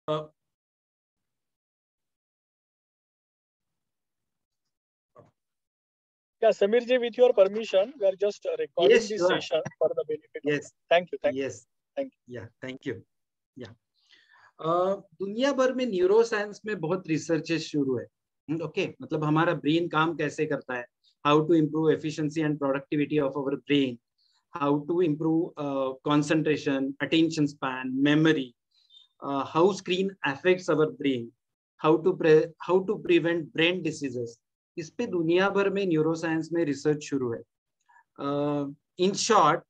Yeah, Samirji, with your permission, we are just recording Yes, this sure. session for the benefit of. Yes. Thank you. Yes. Thank you. Yeah, thank you. Yeah. दुनिया भर में neuro science में बहुत researches शुरू है। Okay, मतलब हमारा brain काम कैसे करता है, how to improve efficiency and productivity of our brain, how to improve concentration, attention span, memory, how screen affects our brain, how to prevent brain diseases. इस पे दुनिया भर में न्यूरो साइंस में रिसर्च शुरू है। इन शॉर्ट,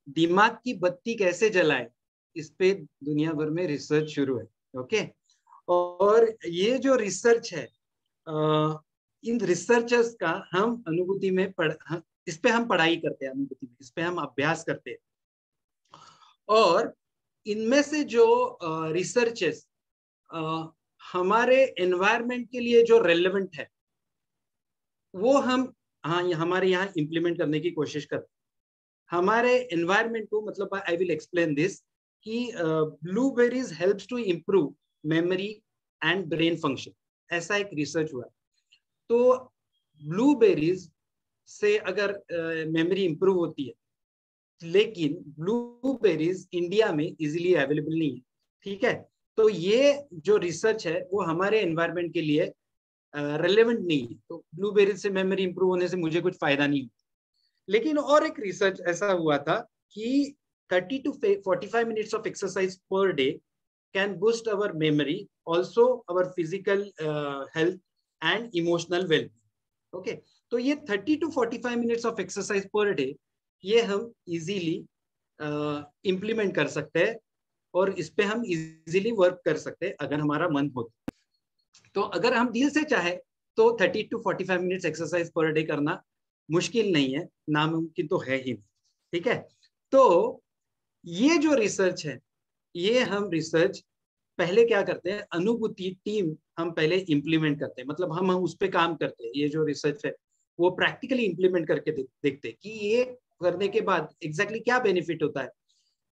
दिमाग की बत्ती कैसे जलाए, इस पे दुनिया भर में रिसर्च शुरू है। ओके, और ये जो रिसर्च है, इन रिसर्चर्स का हम अनुभूति में इस पे हम पढ़ाई करते हैं, अनुभूति में इस पे हम अभ्यास करते हैं। और इनमें से जो रिसर्चेस हमारे एनवायरनमेंट के लिए जो रेलेवेंट है, वो हम हमारे यहाँ इम्प्लीमेंट करने की कोशिश करते हैं। हमारे एनवायरनमेंट को, मतलब आई विल एक्सप्लेन दिस, कि blueberries helps to improve memory and brain function, ऐसा एक रिसर्च हुआ। तो ब्लूबेरीज से अगर मेमोरी इम्प्रूव होती है, लेकिन ब्लूबेरीज इंडिया में इजीली अवेलेबल नहीं है। ठीक है, तो ये जो रिसर्च है वो हमारे एनवायरनमेंट के लिए रेलेवेंट नहीं है। तो ब्लूबेरीज से मेमोरी इंप्रूव होने से मुझे कुछ फायदा नहीं हुआ। लेकिन और एक रिसर्च ऐसा हुआ था कि 30 to 45 minutes of exercise per day can boost our memory, also our physical health and emotional well-being. Okay, तो ये 30 to 45 minutes of exercise per day, ये हम easily implement कर सकते हैं और इस पे हम easily work कर सकते हैं अगर हमारा मन हो। तो अगर हम दिल से चाहे तो 30 to 45 minutes exercise per day करना मुश्किल नहीं है, नामुमकिन तो है ही नहीं। ठीक है, तो ये जो रिसर्च है, ये हम रिसर्च पहले क्या करते हैं, अनुभूति टीम हम पहले इंप्लीमेंट करते हैं, मतलब हम उस पे काम करते हैं। ये जो रिसर्च है वो प्रैक्टिकली इंप्लीमेंट करके देखते हैं कि ये करने के बाद एग्जैक्टली क्या बेनिफिट होता है,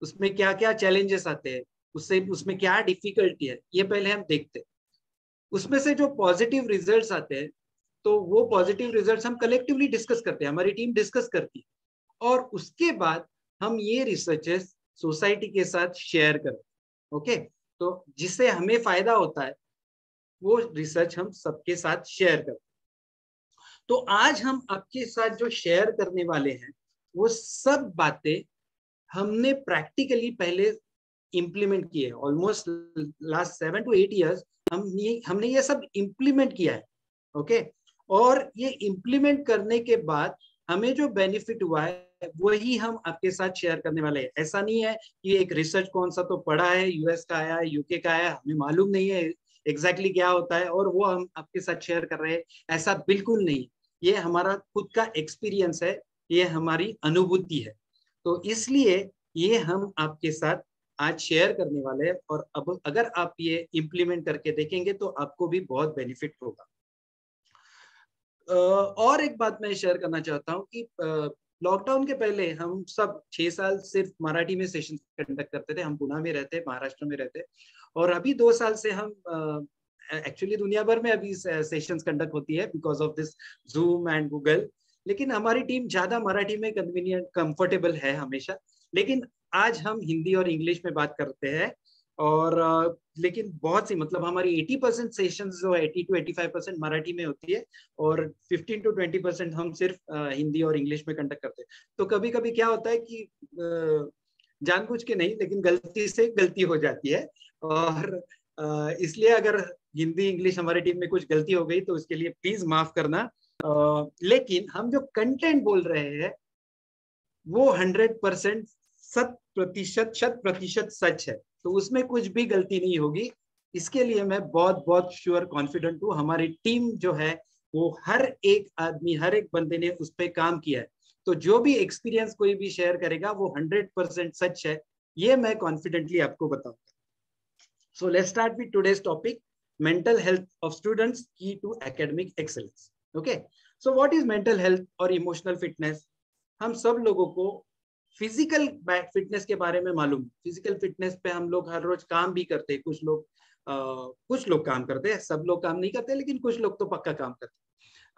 उसमें क्या क्या चैलेंजेस आते हैं, उसमें क्या डिफिकल्टी है, ये पहले हम देखते हैं। उसमें से जो पॉजिटिव रिजल्ट्स आते हैं, तो वो पॉजिटिव रिजल्ट्स हम कलेक्टिवली डिस्कस करते हैं, हमारी टीम डिस्कस करती है, और उसके बाद हम ये रिसर्चेस सोसाइटी के साथ शेयर करते हैं। ओके, तो जिससे हमें फायदा होता है वो रिसर्च हम सबके साथ शेयर करते हैं। तो आज हम आपके साथ जो शेयर करने वाले हैं, वो सब बातें हमने प्रैक्टिकली पहले इंप्लीमेंट किए। ऑलमोस्ट लास्ट 7 to 8 years हमने ये सब इंप्लीमेंट किया है। ओके, और ये इंप्लीमेंट करने के बाद हमें जो बेनिफिट हुआ है वही हम आपके साथ शेयर करने वाले हैं। ऐसा नहीं है कि एक रिसर्च कौन सा तो पढ़ा है, यूएस का आया, यूके का आया, हमें मालूम नहीं है एग्जैक्टली क्या होता है और वो हम आपके साथ शेयर कर रहे हैं, ऐसा बिल्कुल नहीं। ये हमारा खुद का एक्सपीरियंस है, ये हमारी अनुभूति है। तो इसलिए ये हम आपके साथ आज शेयर करने वाले हैं, और अब अगर आप ये इम्प्लीमेंट करके देखेंगे तो आपको भी बहुत बेनिफिट होगा। और एक बात मैं शेयर करना चाहता हूँ कि लॉकडाउन के पहले हम सब 6 साल सिर्फ मराठी में सेशन कंडक्ट करते थे। हम पुणे में रहते, महाराष्ट्र में रहते, और अभी 2 साल से हम एक्चुअली दुनिया भर में अभी सेशंस कंडक्ट होती है because of this zoom and Google. लेकिन हमारी टीम ज्यादा मराठी में कन्वीनियंट कंफर्टेबल है हमेशा, लेकिन आज हम हिंदी और इंग्लिश में बात करते हैं। और लेकिन बहुत सी, मतलब हमारी 80% सेशंस जो है 80 to 85% मराठी में होती है, और 15 to 20% हम सिर्फ हिंदी और इंग्लिश में कंडक्ट करते हैं। तो कभी कभी क्या होता है कि जानबूझ के नहीं, लेकिन गलती से गलती हो जाती है, और इसलिए अगर हिंदी इंग्लिश हमारी टीम में कुछ गलती हो गई तो उसके लिए प्लीज माफ करना। लेकिन हम जो कंटेंट बोल रहे हैं वो 100% 100% सच है, तो उसमें कुछ भी गलती नहीं होगी। इसके लिए मैं बहुत बहुत श्योर कॉन्फिडेंट हूँ। हमारी टीम जो है वो हर एक आदमी, हर एक बंदे ने उस पर काम किया है, तो जो भी एक्सपीरियंस कोई भी शेयर करेगा वो 100% सच है, ये मैं कॉन्फिडेंटली आपको बताऊंगा। So let's start with today's topic, mental health of students की to academic excellence. Okay, so what is mental health और इमोशनल फिटनेस? हम सब लोगों को फिजिकल फिटनेस के बारे में मालूम। फिजिकल फिटनेस पे हम लोग हर रोज काम भी करते हैं, कुछ लोग कुछ लोग काम करते हैं, सब लोग काम नहीं करते, लेकिन कुछ लोग तो पक्का काम करते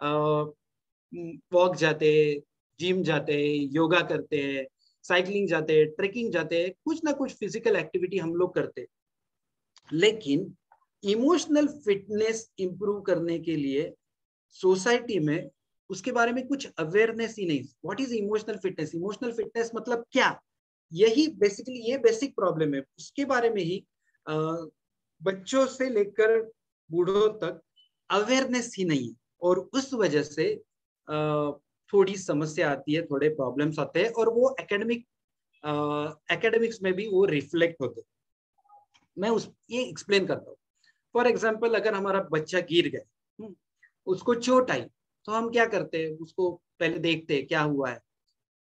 हैं। वॉक जाते, जिम जाते, योगा करते हैं, साइकिलिंग जाते, ट्रेकिंग जाते, कुछ ना कुछ फिजिकल एक्टिविटी हम लोग करते हैं। लेकिन इमोशनल फिटनेस इंप्रूव करने के लिए सोसाइटी में उसके बारे में कुछ अवेयरनेस ही नहीं। What is emotional fitness? Emotional fitness मतलब क्या? यही बेसिकली ये बेसिक प्रॉब्लम है। उसके बारे में ही बच्चों से लेकर बूढ़ों तक अवेयरनेस ही नहीं है, और उस वजह से थोड़ी समस्या आती है, थोड़े प्रॉब्लम्स आते हैं, और वो एकेडमिक्स में भी वो रिफ्लेक्ट होते हैं। मैं ये एक्सप्लेन करता हूँ। फॉर एग्जाम्पल, अगर हमारा बच्चा गिर गया, उसको चोट आई, तो हम क्या करते हैं? उसको पहले देखते हैं क्या हुआ है।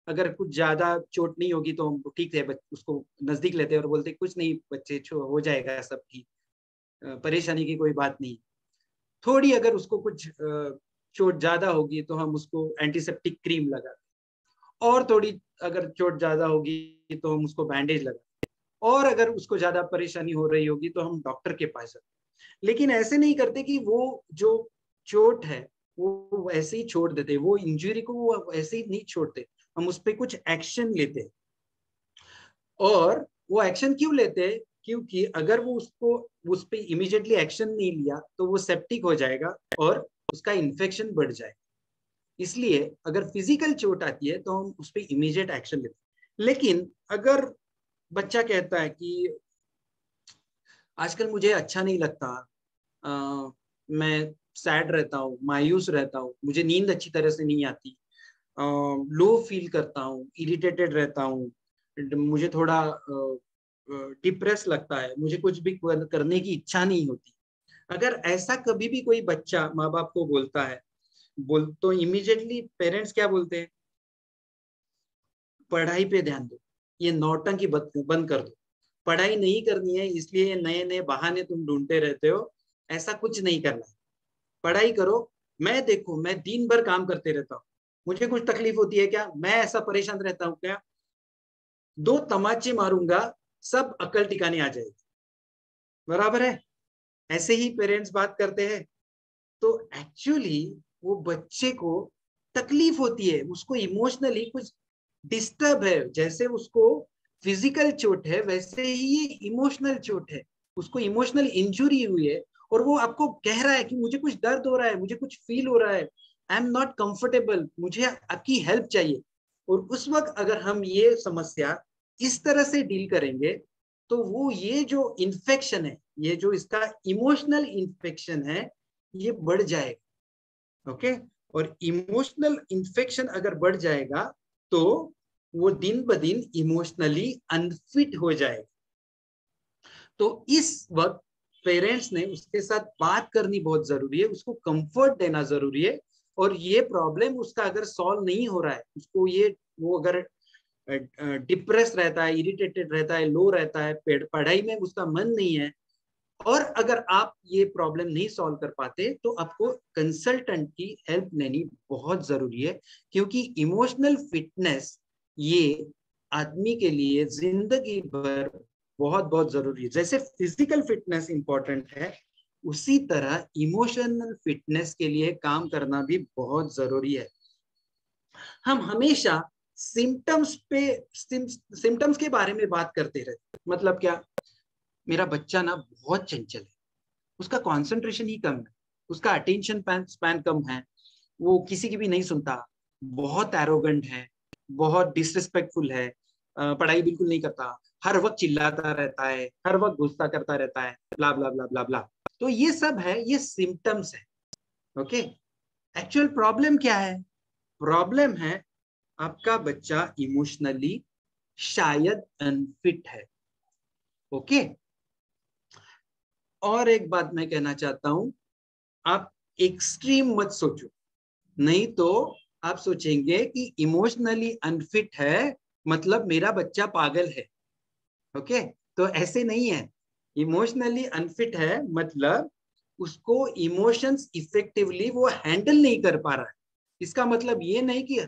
अगर कुछ ज्यादा चोट नहीं होगी तो हम ठीक है, उसको नजदीक लेते हैं और बोलते हैं कुछ नहीं बच्चे, हो जाएगा सब ठीक, परेशानी की कोई बात नहीं। थोड़ी अगर उसको कुछ चोट ज्यादा होगी तो हम उसको एंटीसेप्टिक क्रीम लगाते, और थोड़ी अगर चोट ज्यादा होगी तो हम उसको बैंडेज लगाते, और अगर उसको ज्यादा परेशानी हो रही होगी तो हम डॉक्टर के पास जाते। लेकिन ऐसे नहीं करते कि वो जो चोट है वो ऐसे ही छोड़ देते, वो इंजरी को वो ऐसे ही नहीं छोड़ते, हम उस पर कुछ एक्शन लेते। और वो एक्शन क्यों लेते हैं? क्योंकि अगर वो उसको उस पर इमीडिएटली एक्शन नहीं लिया तो वो सेप्टिक हो जाएगा और उसका इन्फेक्शन बढ़ जाएगा। इसलिए अगर फिजिकल चोट आती है तो हम उस पर इमीडिएट एक्शन लेते हैं। लेकिन अगर बच्चा कहता है कि आजकल मुझे अच्छा नहीं लगता, मैं सैड रहता हूँ, मायूस रहता हूँ, मुझे नींद अच्छी तरह से नहीं आती, लो फील करता हूँ, इरिटेटेड रहता हूँ, मुझे थोड़ा डिप्रेस लगता है, मुझे कुछ भी करने की इच्छा नहीं होती। अगर ऐसा कभी भी कोई बच्चा माँ बाप को बोलता है, तो इमीडिएटली पेरेंट्स क्या बोलते हैं? पढ़ाई पे ध्यान दो, ये नौटंकी बंद कर दो, पढ़ाई नहीं करनी है इसलिए नए नए बहाने तुम ढूंढते रहते हो, ऐसा कुछ नहीं करना है, पढ़ाई करो। मैं देखो, मैं दिन भर काम करते रहता हूँ, मुझे कुछ तकलीफ होती है क्या? मैं ऐसा परेशान रहता हूँ क्या? 2 तमाचे मारूंगा, सब अकल टिकाने आ जाएगी। बराबर है? ऐसे ही पेरेंट्स बात करते हैं। तो एक्चुअली वो बच्चे को तकलीफ होती है, उसको इमोशनली कुछ डिस्टर्ब है। जैसे उसको फिजिकल चोट है वैसे ही ये इमोशनल चोट है, उसको इमोशनल इंजुरी हुई है, और वो आपको कह रहा है कि मुझे कुछ दर्द हो रहा है, मुझे कुछ फील हो रहा है, आई एम नॉट कंफर्टेबल, मुझे आपकी हेल्प चाहिए। और उस वक्त अगर हम ये समस्या इस तरह से डील करेंगे तो वो ये जो इन्फेक्शन है, ये जो इसका इमोशनल इन्फेक्शन है, ये बढ़ जाएगा। ओके? और इमोशनल इन्फेक्शन अगर बढ़ जाएगा तो वो दिन ब दिन इमोशनली अनफिट हो जाएगा। तो इस वक्त पेरेंट्स ने उसके साथ बात करनी बहुत जरूरी है, उसको कंफर्ट देना जरूरी है। और ये प्रॉब्लम उसका अगर सॉल्व नहीं हो रहा है, उसको वो अगर डिप्रेस रहता है, इरिटेटेड रहता है, लो रहता है, पढ़ाई में उसका मन नहीं है, और अगर आप ये प्रॉब्लम नहीं सॉल्व कर पाते तो आपको कंसल्टेंट की हेल्प लेनी बहुत जरूरी है। क्योंकि इमोशनल फिटनेस ये आदमी के लिए जिंदगी भर बहुत बहुत जरूरी है। जैसे फिजिकल फिटनेस इंपॉर्टेंट है, उसी तरह इमोशनल फिटनेस के लिए काम करना भी बहुत जरूरी है। हम हमेशा सिम्टम्स के बारे में बात करते रहते। मतलब क्या? मेरा बच्चा ना बहुत चंचल है, उसका कंसंट्रेशन ही कम है, उसका अटेंशन स्पैन कम है, वो किसी की भी नहीं सुनता, बहुत एरोगेंट है, बहुत डिसरिस्पेक्टफुल है, पढ़ाई बिल्कुल नहीं करता, हर वक्त चिल्लाता रहता है, हर वक्त गुस्सा करता रहता है, ब्ला ब्ला ब्ला ब्ला ब्ला। तो ये सब है, ये सिम्टम्स है। ओके? एक्चुअल प्रॉब्लम क्या है? प्रॉब्लम है आपका बच्चा इमोशनली शायद अनफिट है। ओके? और एक बात मैं कहना चाहता हूं, आप एक्सट्रीम मत सोचो, नहीं तो आप सोचेंगे कि इमोशनली अनफिट है मतलब मेरा बच्चा पागल है। ओके? तो ऐसे नहीं है। इमोशनली अनफिट है मतलब उसको इमोशंस इफेक्टिवली वो हैंडल नहीं कर पा रहा है। इसका मतलब ये नहीं कि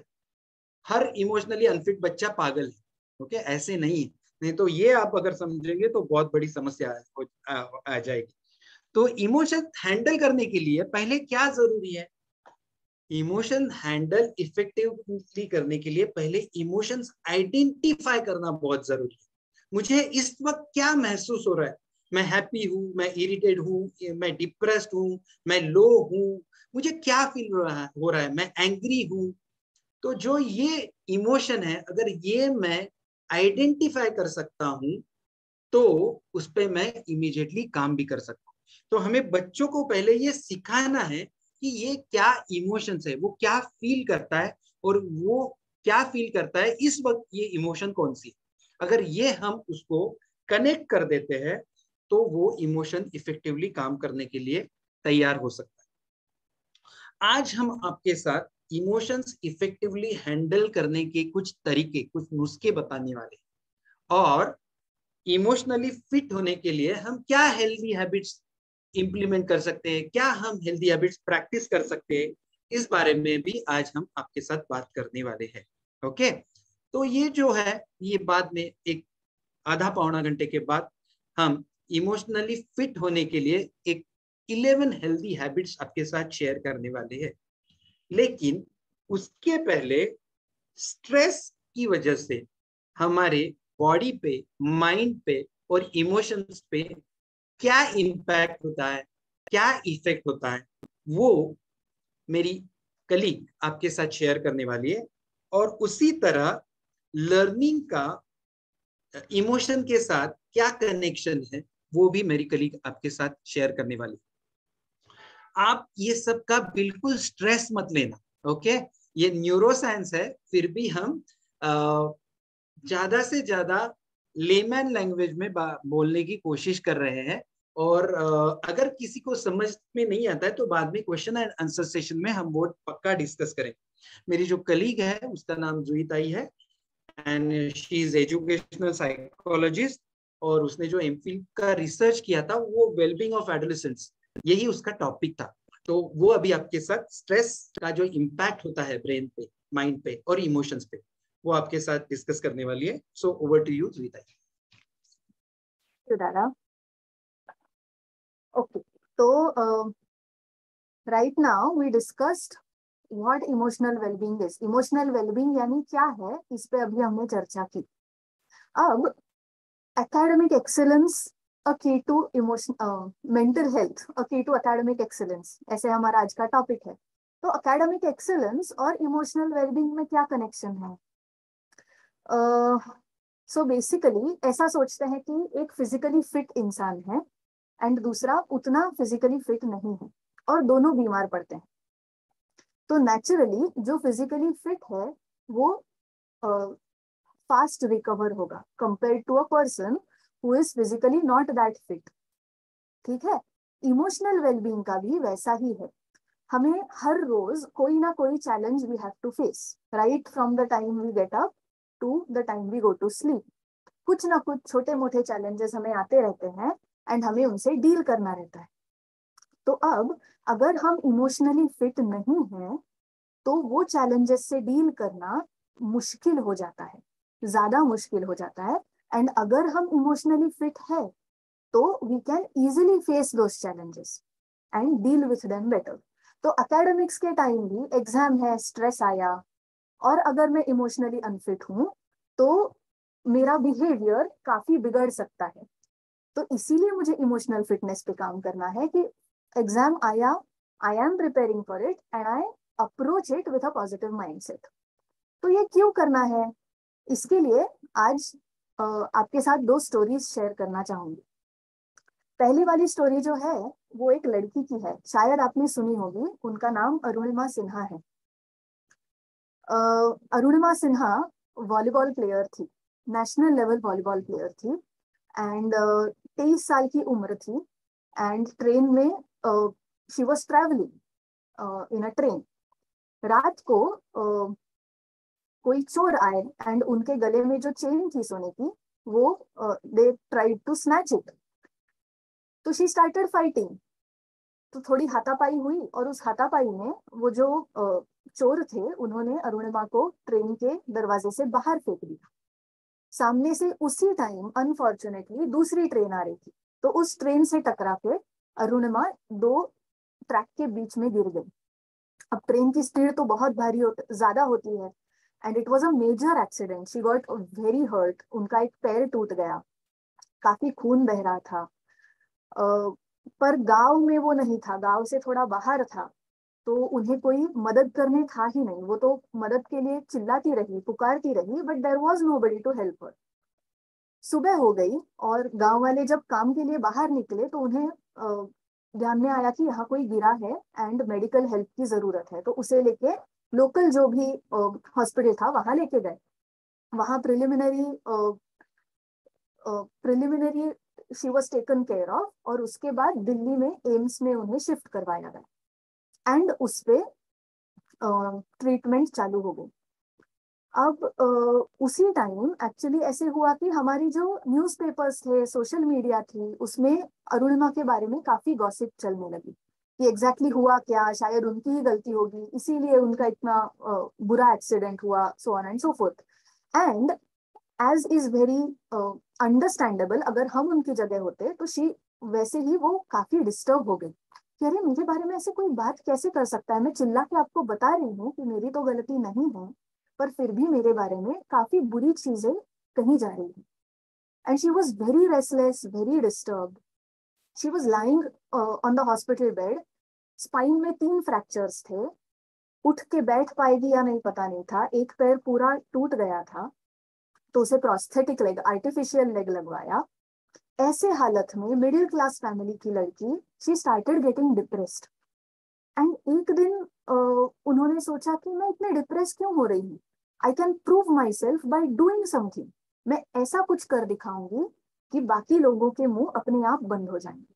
हर इमोशनली अनफिट बच्चा पागल है। ओके? ऐसे नहीं। नहीं तो ये आप अगर समझेंगे तो बहुत बड़ी समस्या आ जाएगी। तो इमोशन हैंडल करने के लिए पहले क्या जरूरी है? इमोशन हैंडल इफेक्टिवली करने के लिए पहले इमोशंस आइडेंटिफाई करना बहुत जरूरी है। मुझे इस वक्त क्या महसूस हो रहा है? मैं हैप्पी हूँ, मैं इरिटेट हूँ, मैं डिप्रेस्ड हूँ, मैं लो हूँ, मुझे क्या फील हो रहा है, मैं एंग्री हूँ। तो जो ये इमोशन है, अगर ये मैं आइडेंटिफाई कर सकता हूँ तो उस पर मैं इमीडिएटली काम भी कर सकता हूँ। तो हमें बच्चों को पहले ये सिखाना है कि ये क्या इमोशंस है, वो क्या फील करता है और वो क्या फील करता है इस वक्त, ये इमोशन कौन सी है। अगर ये हम उसको कनेक्ट कर देते हैं तो वो इमोशन इफेक्टिवली काम करने के लिए तैयार हो सकता है। आज हम आपके साथ इमोशंस इफेक्टिवली हैंडल करने के कुछ तरीके, कुछ नुस्खे बताने वाले हैं और इमोशनली फिट होने के लिए हम क्या हेल्दी हैबिट्स इंप्लीमेंट कर सकते हैं, क्या हम हेल्दी हैबिट्स प्रैक्टिस कर सकते हैं, इस बारे में भी आज हम आपके साथ बात करने वाले हैं। ओके, तो ये जो है, ये बाद में एक आधा पौना घंटे के बाद हम इमोशनली फिट होने के लिए एक 11 हेल्दी हैबिट्स आपके साथ शेयर करने वाले हैं। लेकिन उसके पहले स्ट्रेस की वजह से हमारे बॉडी पे, माइंड पे और इमोशंस पे क्या इम्पैक्ट होता है, क्या इफेक्ट होता है, वो मेरी कलीग आपके साथ शेयर करने वाली है। और उसी तरह लर्निंग का इमोशन के साथ क्या कनेक्शन है, वो भी मेरी कलीग आपके साथ शेयर करने वाली है। आप ये सब का बिल्कुल स्ट्रेस मत लेना। ओके, ये न्यूरोसाइंस है, फिर भी हम ज्यादा से ज्यादा लेमैन लैंग्वेज में बोलने की कोशिश कर रहे हैं। और अगर किसी को समझ में नहीं आता है तो बाद में क्वेश्चन एंड आंसर सेशन में हम वो पक्का डिस्कस करेंगे। मेरी जो कलीग है उसका नाम जूही ताई है and she is educational psychologist और उसने जो एमफिल का रिसर्च किया था वो वेलबींग ऑफ एडोलेसेंट्स, यही उसका टॉपिक था। तो वो अभी आपके साथ स्ट्रेस का जो इम्पैक्ट होता है ब्रेन पे, माइंड पे और इमोशंस पे, वो आपके साथ डिस्कस करने वाली है। So over to you Juhi tai. दादा, ओके, तो right now we discussed what emotional wellbeing is. Emotional wellbeing यानी क्या है, इस पे अभी हमने चर्चा की। अब academic excellence a key to emotion mental health a key to academic excellence, ऐसे हमारा आज का टॉपिक है। तो academic excellence और emotional well-being में क्या कनेक्शन है? सो बेसिकली ऐसा सोचते हैं कि एक फिजिकली फिट इंसान है एंड दूसरा उतना फिजिकली फिट नहीं है और दोनों बीमार पड़ते हैं। तो नेचुरली जो फिजिकली फिट है वो फास्ट रिकवर होगा compare to a person who is physically not that fit. ठीक है, इमोशनल वेलबींग का भी वैसा ही है। हमें हर रोज कोई ना कोई challenge we have to face, right from the time we get up to the time we go to sleep. कुछ ना कुछ छोटे मोटे चैलेंजेस हमें आते रहते हैं एंड हमें उनसे डील करना रहता है। तो अब अगर हम इमोशनली फिट नहीं हैं तो वो चैलेंजेस से डील करना मुश्किल हो जाता है, ज्यादा मुश्किल हो जाता है। एंड अगर हम इमोशनली फिट है तो we can easily face those challenges and deal with them better. तो एकेडमिक्स के टाइम भी एग्जाम है, स्ट्रेस आया और अगर मैं इमोशनली अनफिट हूं तो मेरा बिहेवियर काफी बिगड़ सकता है। तो इसीलिए मुझे इमोशनल फिटनेस पे काम करना है कि एग्जाम आया, I am preparing for it and I approach it with a positive mindset. तो ये क्यों करना है, इसके लिए आज आपके साथ दो स्टोरीज शेयर करना चाहूंगी। पहली वाली स्टोरी जो है वो एक लड़की की है, शायद आपने सुनी होगी। उनका नाम अरुणिमा सिन्हा है। अरुणिमा सिन्हा वॉलीबॉल प्लेयर थी, नेशनल लेवल वॉलीबॉल प्लेयर थी एंड 23 साल की उम्र थी। एंड ट्रेन में she was travelling in a train. रात को कोई चोर आए एंड उनके गले में जो चेन थी सोने की वो they tried to snatch it. तो शी स्टार्टेड फाइटिंग। तो थोड़ी हाथापाई हुई और उस हाथापाई में वो जो चोर थे उन्होंने अरुणिमा को ट्रेन के दरवाजे से बाहर फेंक दिया। सामने से उसी टाइम अनफॉर्चुनेटली दूसरी ट्रेन आ रही थी, तो उस ट्रेन से टकरा के अरुणिमा 2 ट्रैक के बीच में गिर गई। अब ट्रेन की स्पीड तो बहुत भारी ज्यादा होती है, and it was a major accident. She got very hurt. उनका एक पैर टूट गया, काफी खून बह रहा था। पर गांव में वो नहीं था, गांव से थोड़ा बाहर था, तो उन्हें कोई मदद करने था ही नहीं। वो तो मदद के लिए चिल्लाती रही, पुकारती रही, but there was nobody to help her. सुबह हो गई और गांव वाले जब काम के लिए बाहर निकले तो उन्हें ध्यान में आया कि यहाँ कोई गिरा है एंड मेडिकल हेल्प की जरूरत है। तो उसे लेके लोकल जो भी हॉस्पिटल था वहां लेके गए। वहां preliminary she was taken care of, और उसके बाद दिल्ली में एम्स में उन्हें शिफ्ट करवाया गया एंड उस पे ट्रीटमेंट चालू हो गई। अब उसी टाइम एक्चुअली ऐसे हुआ कि हमारी जो न्यूज़पेपर्स थे, सोशल मीडिया थी, उसमें अरुणिमा के बारे में काफी गॉसिप चलने लगी कि एग्जैक्टली हुआ क्या, शायद उनकी ही गलती होगी, इसीलिए उनका इतना बुरा एक्सीडेंट हुआ, so on and so forth. And as is very understandable, अगर हम उनकी जगह होते तो शी वैसे ही वो काफी डिस्टर्ब हो गई कि अरे मेरे बारे में ऐसे कोई बात कैसे कर सकता है, मैं चिल्ला के आपको बता रही हूँ कि मेरी तो गलती नहीं है, पर फिर भी मेरे बारे में काफी बुरी चीजें कही जा रही है। And she was very restless, very disturb. She was lying on the hospital bed. Spine में 3 फ्रैक्चर्स थे, उठ के बैठ पाएगी या नहीं पता नहीं था। एक पैर पूरा टूट गया था, तो उसे प्रोस्थेटिक लेग, आर्टिफिशियल लेग लगवाया। ऐसे हालत में मिडिल क्लास फैमिली की लड़की, she started getting depressed. And एक दिन उन्होंने सोचा कि मैं इतने डिप्रेस क्यों हो रही हूँ, I can prove my self by doing something. मैं ऐसा कुछ कर दिखाऊंगी कि बाकी लोगों के मुंह अपने आप बंद हो जाएंगे।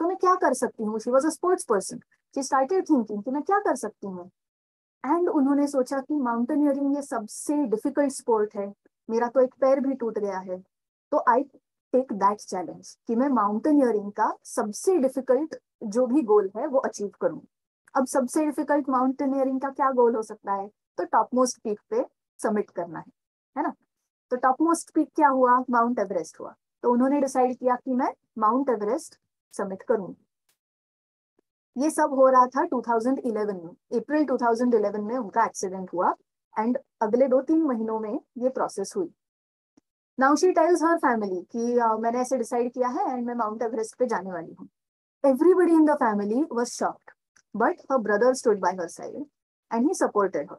तो मैं क्या कर सकती हूँ? She was a sports person. She started thinking कि मैं क्या कर सकती हूँ। एंड उन्होंने सोचा कि माउंटेनियरिंग ये सबसे डिफिकल्ट स्पोर्ट है, मेरा तो एक पैर भी टूट गया है, तो आई टेक दैट चैलेंज कि मैं माउंटेनियरिंग का सबसे डिफिकल्ट जो भी गोल है वो अचीव करूं। अब सबसे डिफिकल्ट माउंटेनियरिंग का क्या गोल हो सकता है? तो टॉप मोस्ट पीक पे सबमिट करना है ना। तो टॉप मोस्ट पीक क्या हुआ? माउंट एवरेस्ट हुआ। तो उन्होंने डिसाइड किया कि मैं माउंट एवरेस्ट सबमिट करूंगी। ये सब हो रहा था 2011 में, अप्रैल 2011 में उनका एक्सीडेंट हुआ एंड अगले 2-3 महीनों में ये प्रोसेस हुई। Now she tells her family कि मैंने ऐसे डिसाइड किया है एंड मैं माउंट एवरेस्ट पे जाने वाली हूँ। Everybody in the family was shocked, but her brother stood by her side and he supported her.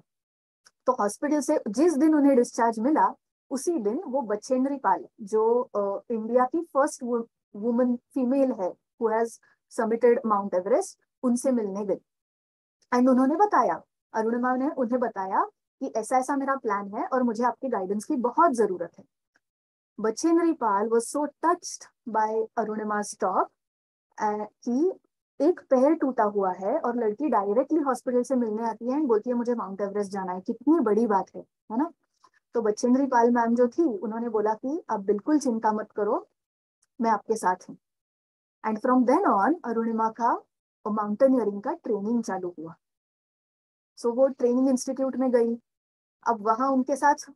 तो हॉस्पिटल से जिस दिन उन्हें डिस्चार्ज मिला, उसी दिन वो बचेंद्री पाल, जो इंडिया की फर्स्ट वुमन फीमेल है who has submitted mount Everest, उनसे मिलने गई। एंड उन्होंने बताया, अरुणिमा ने उन्हें बताया कि ऐसा ऐसा मेरा प्लान है और मुझे आपके गाइडेंस की बहुत जरूरत है। Bachendri Pal was so touched by Arunima's talk कि एक पैर टूटा हुआ है और लड़की डायरेक्टली हॉस्पिटल से मिलने आती है एंड बोलती है मुझे माउंट एवरेस्ट जाना है, कितनी बड़ी बात है ना। तो बचेंद्री पाल मैम जो थी, उन्होंने बोला कि आप बिल्कुल चिंता मत करो, मैं आपके साथ हूँ। And from then on Arunima का माउंटेनियरिंग का ट्रेनिंग चालू हुआ। सो वो ट्रेनिंग इंस्टीट्यूट में गई। अब वहां उनके साथ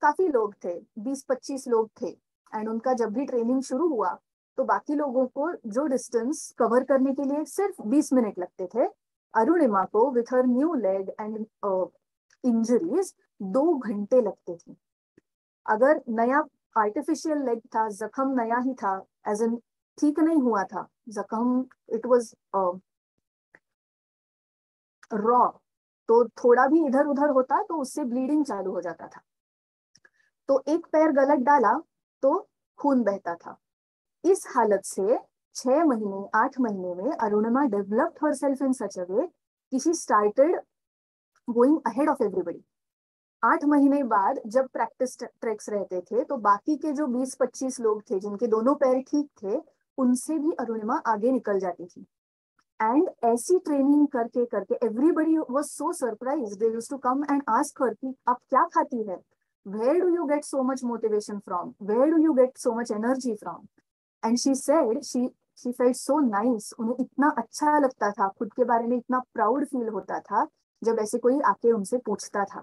काफी लोग थे, 20-25 लोग थे। एंड उनका जब भी ट्रेनिंग शुरू हुआ तो बाकी लोगों को जो डिस्टेंस कवर करने के लिए सिर्फ 20 मिनट लगते थे, अरुणिमा को with her new leg and injuries 2 घंटे लगते थे। अगर नया आर्टिफिशियल लेग था, जख्म नया ही था, एज एन ठीक नहीं हुआ था जख्म, इट वाज रॉ, तो थोड़ा भी इधर उधर होता तो उससे ब्लीडिंग चालू हो जाता था। तो एक पैर गलत डाला तो खून बहता था। इस हालत से 6 महीने 8 महीने में अरुणिमा डेवलप्ड हरसेल्फ इन सच अ वे कि she started going ahead of everybody. 8 महीने बाद जब प्रैक्टिस ट्रैक्स रहते थे तो बाकी के जो 20-25 लोग थे जिनके दोनों पैर ठीक थे, उनसे भी अरुणिमा आगे निकल जाती थी। एंड ऐसी ट्रेनिंग करके करके everybody was so surprised, they used to come and ask her कि आप क्या खाती है, where do you get so much motivation from, where do you get so much energy from? And she said she felt so nice, उन्हें इतना अच्छा लगता था, खुद के बारे में इतना प्राउड फील होता था जब ऐसे कोई आके उनसे पूछता था।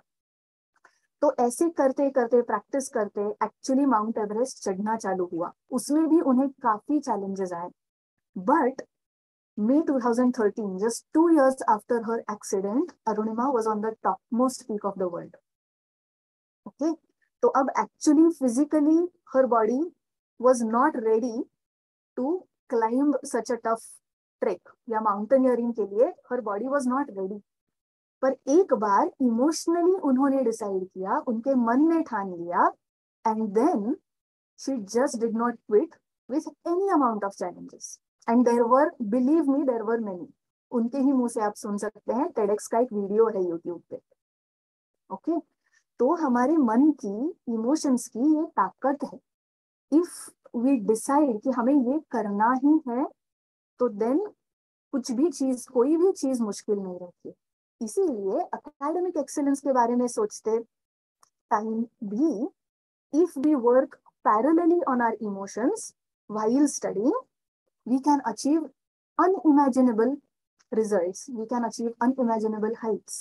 तो ऐसे करते करते प्रैक्टिस करते एक्चुअली माउंट एवरेस्ट चढ़ना चालू हुआ। उसमें भी उन्हें काफी चैलेंजेस आए, but May 2013, just 2 years after her accident, Arunima was on the topmost peak of the world. Okay, तो अब actually physically her body was not ready to climb such a tough trek या mountaineering के लिए her body was not ready. पर एक बार emotionally उन्होंने decide किया, उनके मन ने ठान लिया, and then she just did not quit with any amount of challenges. And there were, believe me, there were many. उनके ही मुंह से आप सुन सकते हैं, TEDx का एक वीडियो है YouTube पे. ओके, तो हमारे मन की, इमोशंस की ये ताकत है. इफ वी डिसाइड कि हमें ये करना ही है, तो देन कुछ भी चीज, कोई भी चीज मुश्किल नहीं रहती. इसीलिए एकेडमिक एक्सेलेंस के बारे में सोचते टाइम भी, if we work parallelly on our emotions while studying, we can achieve unimaginable results, we can achieve unimaginable heights.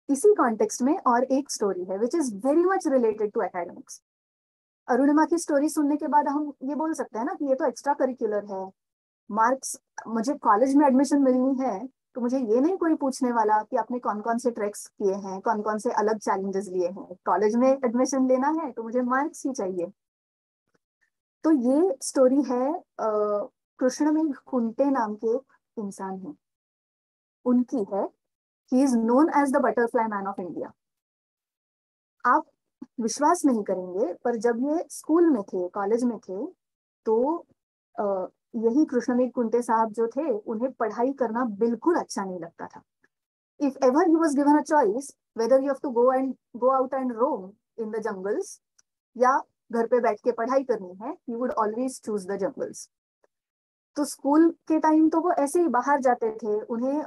इसी कॉन्टेक्स्ट में और एक स्टोरी है which is very much related to academics. Arunima की स्टोरी सुनने के बाद हम ये बोल सकते हैं ना कि ये तो एक्स्ट्रा करिकुलर है. मार्क्स, मुझे कॉलेज में एडमिशन मिलनी है तो मुझे ये नहीं कोई पूछने वाला कि आपने कौन कौन से ट्रैक्स किए हैं, कौन कौन से अलग चैलेंजेस लिए हैं. कॉलेज में एडमिशन लेना है तो मुझे मार्क्स ही चाहिए. तो ये स्टोरी है कृष्णमेघ कुंटे नाम के एक इंसान है, उनकी है. He is known as the butterfly man of India. आप विश्वास नहीं करेंगे, पर जब ये स्कूल में थे, कॉलेज में थे, तो यही कृष्णमेघ कुंटे साहब जो थे, उन्हें पढ़ाई करना बिल्कुल अच्छा नहीं लगता था. If ever he was given a choice whether you have to go out and roam in the jungles या घर पे बैठ के पढ़ाई करनी है, he would always choose the jungles. तो स्कूल के टाइम तो वो ऐसे ही बाहर जाते थे, उन्हें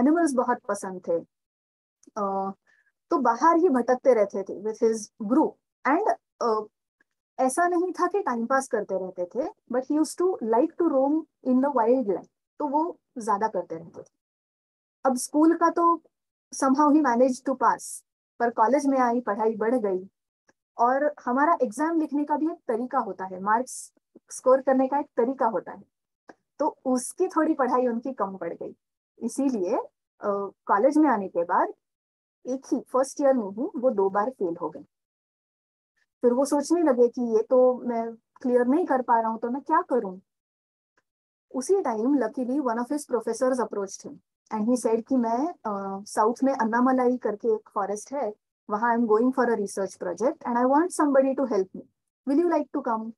एनिमल्स बहुत पसंद थे, तो बाहर ही भटकते रहते थे with his group. एंड ऐसा नहीं था कि टाइम पास करते रहते थे, but he used to like to roam in the wild land, तो वो ज्यादा करते रहते थे. अब स्कूल का तो somehow he managed to pass, पर कॉलेज में आई, पढ़ाई बढ़ गई, और हमारा एग्जाम लिखने का भी एक तरीका होता है, मार्क्स स्कोर करने का एक तरीका होता है, तो उसकी थोड़ी पढ़ाई उनकी कम पड़ गई. इसीलिए कॉलेज में आने के बाद एक ही फर्स्ट ईयर में ही वो 2 बार फेल हो गए. फिर वो सोचने लगे कि ये तो मैं क्लियर नहीं कर पा रहा हूँ, तो मैं क्या करूँ. उसी time luckily one of his professors approached him and he said कि मैं साउथ में अन्नामलाई करके एक फॉरेस्ट है, वहाँ I am going for a research project and I want somebody to help me, will you like to come.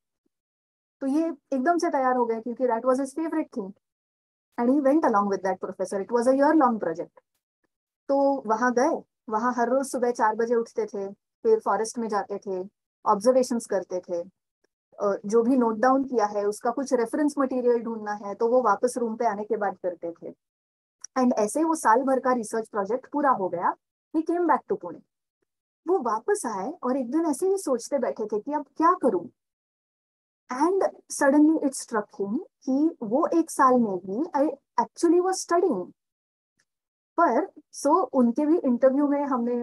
तो ये एकदम से तैयार हो गए क्योंकि that was his favourite thing and he went along with that professor. It was a year long project. तो वहाँ गए, वहाँ हर रोज सुबह 4 बजे उठते थे, फिर फॉरेस्ट में जाते थे, ऑब्जर्वेशंस करते थे, जो भी नोट डाउन किया है उसका कुछ रेफरेंस मटेरियल ढूंढना है तो वो वापस रूम पे आने के बाद करते थे. एंड ऐसे वो साल भर का रिसर्च प्रोजेक्ट पूरा हो गया. ही केम बैक टू पुणे. वो वापस आए और एक दिन ऐसे ही सोचते बैठे थे कि अब क्या करूं. And suddenly it struck him कि वो एक साल में भी आई एक्चुअली वाज स्टडीइंग. पर उनके भी इंटरव्यू में हमने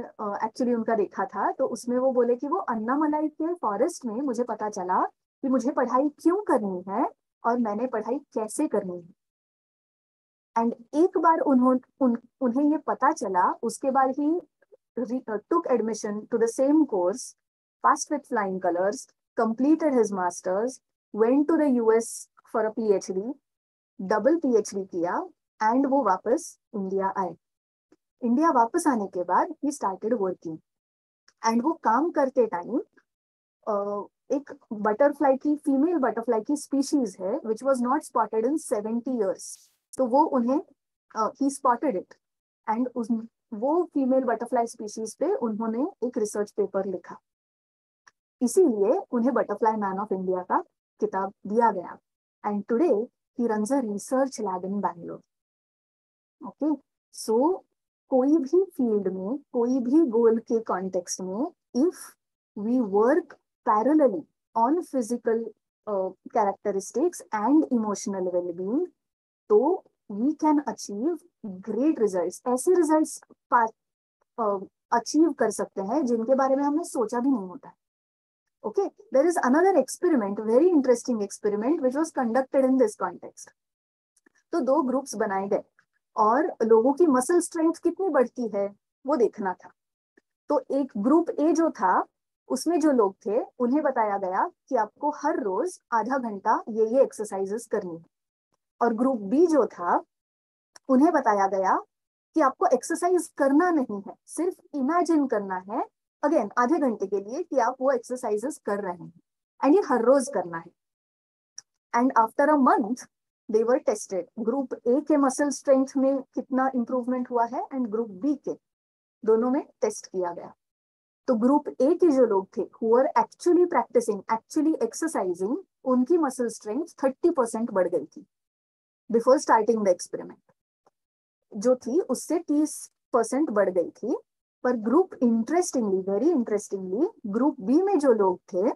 एक्चुअली उनका देखा था, तो उसमें वो बोले कि वो अन्नामलाई के फॉरेस्ट में मुझे पता चला कि मुझे पढ़ाई क्यों करनी है और मैंने पढ़ाई कैसे करनी है. एंड एक बार उन्हें ये पता चला, उसके बाद ही took admission to the same course, passed with flying colors, completed his masters, went to the US for a PhD, double PhD किया, and वो वापस इंडिया आए. इंडिया वापस आने के बाद he started working. एंड वो काम करते टाइम एक बटरफ्लाई की, फीमेल बटरफ्लाई की स्पीशीज है which was not spotted in 70 years. तो वो उन्हें he spotted it and वो फीमेल बटरफ्लाई स्पीशीज पे उन्होंने एक रिसर्च पेपर लिखा. इसीलिए उन्हें बटरफ्लाई मैन ऑफ इंडिया का किताब दिया गया. And today he runs a research lab in Bangalore. Okay, so कोई भी फील्ड में, कोई भी गोल के कॉन्टेक्स्ट में, if we work parallelly on physical characteristics and emotional wellbeing, तो we can achieve great results. ऐसे results achieve कर सकते हैं जिनके बारे में हमने सोचा भी नहीं होता. Okay, there is another experiment, very interesting experiment, which was conducted in this context. तो 2 ग्रुप्स बनाए गए और लोगों की मसल स्ट्रेंथ कितनी बढ़ती है वो देखना था। तो एक ग्रुप ए जो था उसमें जो लोग थे उन्हें बताया गया कि आपको हर रोज आधा घंटा ये एक्सरसाइजेस करनी है, और ग्रुप बी जो था उन्हें बताया गया कि आपको एक्सरसाइज करना नहीं है, सिर्फ इमेजिन करना है अगेन आधे घंटे के लिए कि आप वो एक्सरसाइजेस कर रहे हैं, एंड ये हर रोज करना है। And after a month they were tested, group A के मसल स्ट्रेंथ में कितना इंप्रूवमेंट हुआ है एंड ग्रुप बी के, दोनों में टेस्ट किया गया। तो ग्रुप ए के जो लोग थे who were actually practising, actually exercising, उनकी मसल स्ट्रेंथ 30% बढ़ गई थी बिफोर स्टार्टिंग द एक्सपेरिमेंट, जो थी उससे 30% बढ़ गई थी। पर group interestingly, very interestingly, group B में जो लोग थे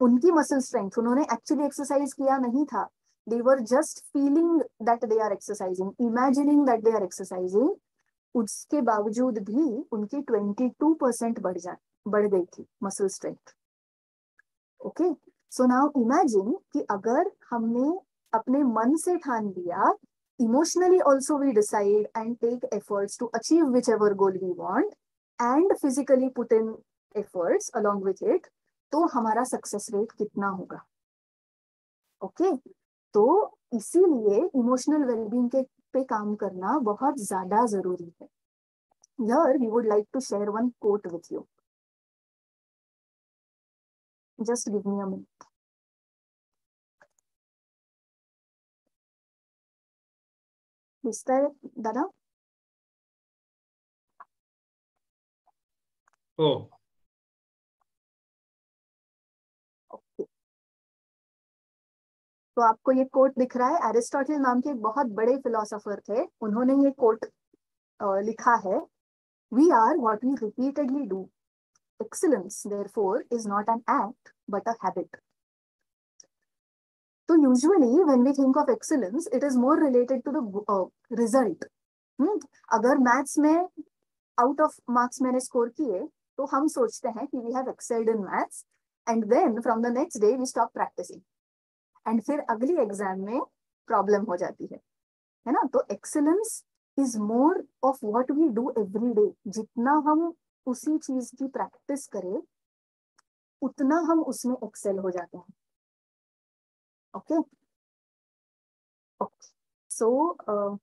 उनकी मसल स्ट्रेंथ, उन्होंने एक्चुअली एक्सरसाइज किया नहीं था, they were just feeling that they are exercising, imagining that they are exercising, उसके बावजूद भी उनकी 22% बढ़ गई थी muscle strength. Okay, so now imagine कि अगर हमने अपने मन से ठान लिया, emotionally also we decide and take efforts to achieve whichever goal we want and physically put in efforts along with it, तो हमारा सक्सेस रेट कितना होगा। ओके, तो इसीलिए इमोशनल वेलबींग के पे काम करना बहुत ज्यादा जरूरी है। Here we would like to share one quote with you. Just give me a minute. दिसता है दादा? ओ, Okay. तो आपको ये कोट दिख रहा है, एरिस्टोटल नाम के एक बहुत बड़े फिलोसोफर थे, उन्होंने ये कोट लिखा है, We are what we repeatedly do. Excellence, therefore, is not an act but a habit. So usually when we think of excellence, it is more related to the result. अगर maths में out of marks मैंने score किए तो हम सोचते हैं कि we have excelled in maths, and then from the next day we stop practising, and फिर अगली एग्जाम में प्रॉब्लम हो जाती है ना। तो excellence is more of what we do every day, जितना हम उसी चीज की प्रैक्टिस करें उतना हम उसमें एक्सेल हो जाते हैं। ओके ओके, सो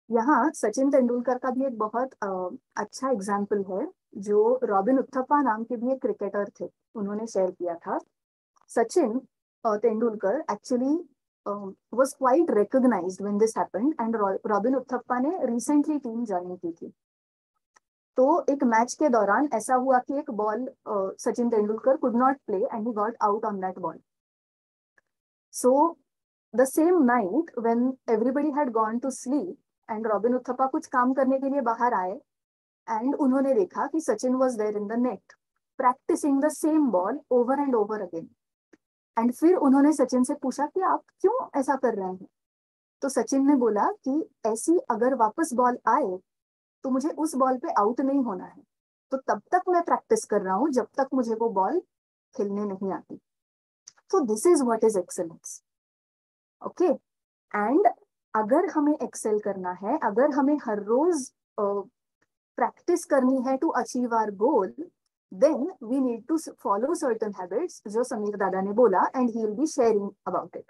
यहाँ सचिन तेंदुलकर का भी एक बहुत अच्छा एग्जाम्पल है, जो रॉबिन उथप्पा नाम के भी एक क्रिकेटर थे, उन्होंने शेयर किया था। Sachin Tendulkar actually was quite recognized when this happened, and robin Uthappa ने रिसेंटली टीम ज्वाइन की थी। तो एक मैच के दौरान ऐसा हुआ कि एक ball Sachin Tendulkar could not play and he got out on that ball. So the same night when everybody had gone to sleep and Robin Uthappa कुछ काम करने के लिए बाहर आए, एंड उन्होंने देखा कि Sachin was there in the net practising the same ball over and over again. And फिर उन्होंने सचिन से पूछा कि आप क्यों ऐसा कर रहे हैं? तो सचिन ने बोला कि ऐसी अगर वापस बॉल आए तो मुझे उस बॉल पे आउट नहीं होना है, तो तब तक मैं प्रैक्टिस कर रहा हूं जब तक मुझे वो बॉल खेलने नहीं आती। तो this is what is excellence. Okay, and अगर हमें एक्सेल करना है, अगर हमें हर रोज प्रैक्टिस करनी है to achieve our goal, then we need to follow certain habits, जो समीर दादा ने बोला, and he will be sharing about it.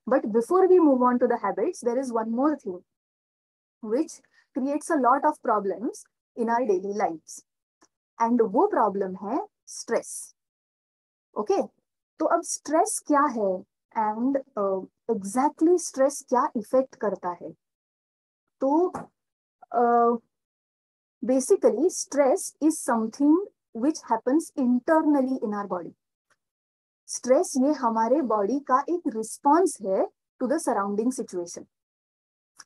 But before we move on to the habits, there is one more thing which creates a lot of problems in our daily lives, and वो problem है stress. Okay, तो अब stress क्या है and exactly stress क्या effect करता है? तो basically stress is something which happens internally in our body. Stress ये हमारे बॉडी का एक रिस्पॉन्स है टू द सराउंडिंग सिचुएशन।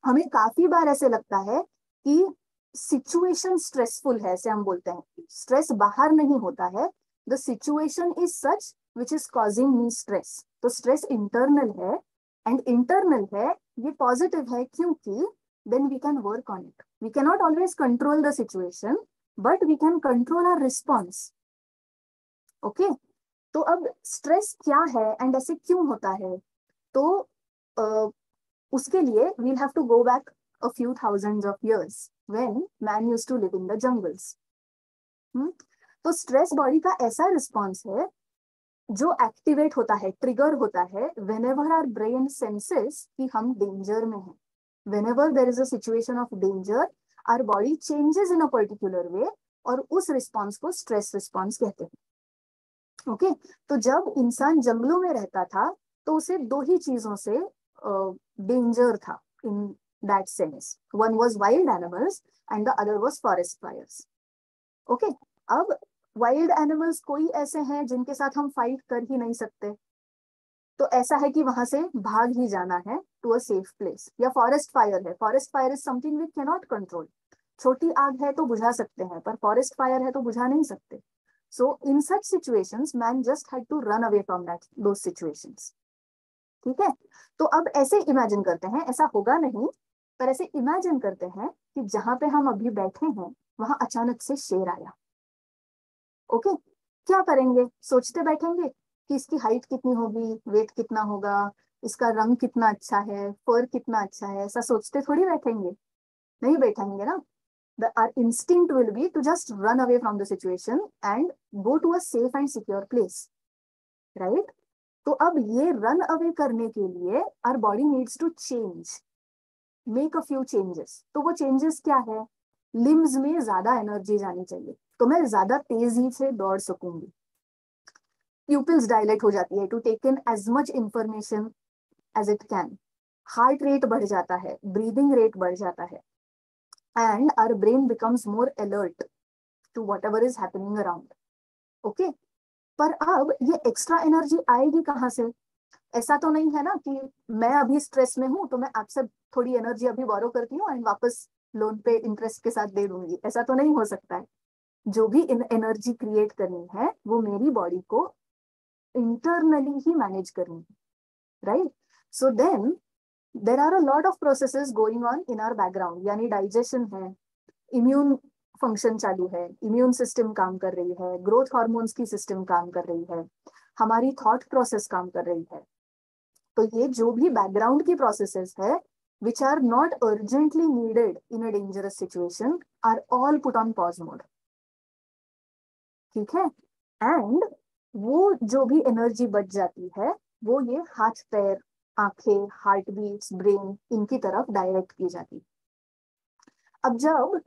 हमें काफी बार ऐसे लगता है कि सिचुएशन स्ट्रेसफुल है, ऐसे हम बोलते हैं, स्ट्रेस बाहर नहीं होता है, the situation is such which is causing me stress. तो स्ट्रेस इंटरनल है, एंड इंटरनल है ये पॉजिटिव है क्योंकि then we can work on it. We cannot always control the situation, but we can control our response. Okay तो अब stress क्या है एंड ऐसे क्यों होता है, तो उसके लिए we'll have to go back a few thousands of years when man used to live in the jungles. तो स्ट्रेस बॉडी का ऐसा रिस्पॉन्स है जो एक्टिवेट होता है, ट्रिगर होता है whenever our brain senses कि हम डेंजर में हैं. Whenever there is a situation of danger, our body changes in a particular way और उस रिस्पॉन्स को स्ट्रेस रिस्पॉन्स कहते हैं. ओके तो जब इंसान जंगलों में रहता था तो उसे दो ही चीजों से डेंजर था in that sense. One was wild animals and the other was forest fires. Okay अब वाइल्ड एनिमल्स कोई ऐसे हैं जिनके साथ हम फाइट कर ही नहीं सकते, तो ऐसा है कि वहां से भाग ही जाना है टू अ सेफ प्लेस. या फॉरेस्ट फायर है, forest fire is something we can not control. छोटी आग है तो बुझा सकते हैं, पर फॉरेस्ट फायर है तो बुझा नहीं सकते. So in such situations man just had to run away from that those situations. ठीक है तो अब ऐसे इमेजिन करते हैं, ऐसा होगा नहीं पर ऐसे इमेजिन करते हैं कि जहां पे हम अभी बैठे हैं वहां अचानक से शेर आया. ओके क्या करेंगे, सोचते बैठेंगे कि इसकी हाइट कितनी होगी, वेट कितना होगा, इसका रंग कितना अच्छा है, फर कितना अच्छा है, ऐसा सोचते थोड़ी बैठेंगे, नहीं बैठेंगे ना. Our instinct will be to just run away from the situation and go to a safe and secure place, right? तो अब ये रन अवे करने के लिए our body needs to change, make a few changes. तो वो changes क्या है, limbs में ज्यादा एनर्जी जानी चाहिए तो मैं ज्यादा तेजी से दौड़ सकूंगी. Pupils dilate हो जाती है to take in as much information as it can. Heart rate बढ़ जाता है, breathing rate बढ़ जाता है, and our brain becomes more alert to whatever is happening around. Okay? पर अब ये एक्स्ट्रा एनर्जी आएगी कहाँ से? ऐसा तो नहीं है ना कि मैं अभी स्ट्रेस में हूँ तो मैं आपसे थोड़ी एनर्जी अभी बोरो करती हूँ एंड वापस लोन पे इंटरेस्ट के साथ दे दूंगी. ऐसा तो नहीं हो सकता है. जो भी एनर्जी क्रिएट करनी है वो मेरी बॉडी को इंटरनली ही मैनेज करनी है, right? So then there are a lot of processes going on in our background. यानी डाइजेशन है, इम्यून फंक्शन चालू है, इम्यून सिस्टम काम कर रही है, ग्रोथ हार्मोन्स की सिस्टम काम कर रही है, हमारी थॉट प्रोसेस काम कर रही है. तो ये जो भी बैकग्राउंड की प्रोसेसेस है which are not urgently needed in a dangerous situation are all put on pause mode. ठीक है एंड वो जो भी एनर्जी बच जाती है वो ये हाथ पैर, आंखें, हार्ट बीट्स, ब्रेन इनकी तरफ डायरेक्ट की जाती. अब जब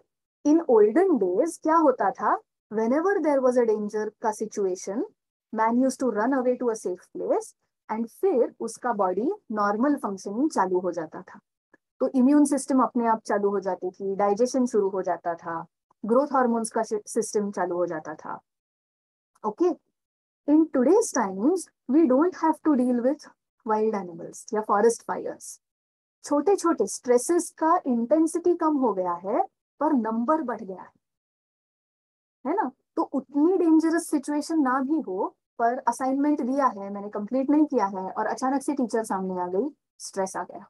इन ओल्डन डेज क्या होता था, whenever there was a danger का situation, man used to run away to a safe place and फिर उसका बॉडी नॉर्मल फंक्शनिंग चालू हो जाता था. तो इम्यून सिस्टम अपने आप चालू हो जाती थी, डाइजेशन शुरू हो जाता था, ग्रोथ हार्मोन्स का सिस्टम चालू हो जाता था. Okay in today's times we don't have to deal with wild animals या forest fires. छोटे छोटे स्ट्रेसेस का इंटेंसिटी कम हो गया है पर नंबर बढ़ गया है ना. तो उतनी डेंजरस सिचुएशन ना भी हो पर असाइनमेंट दिया है, मैंने कंप्लीट नहीं किया है और अचानक से टीचर सामने आ गई, स्ट्रेस आ गया,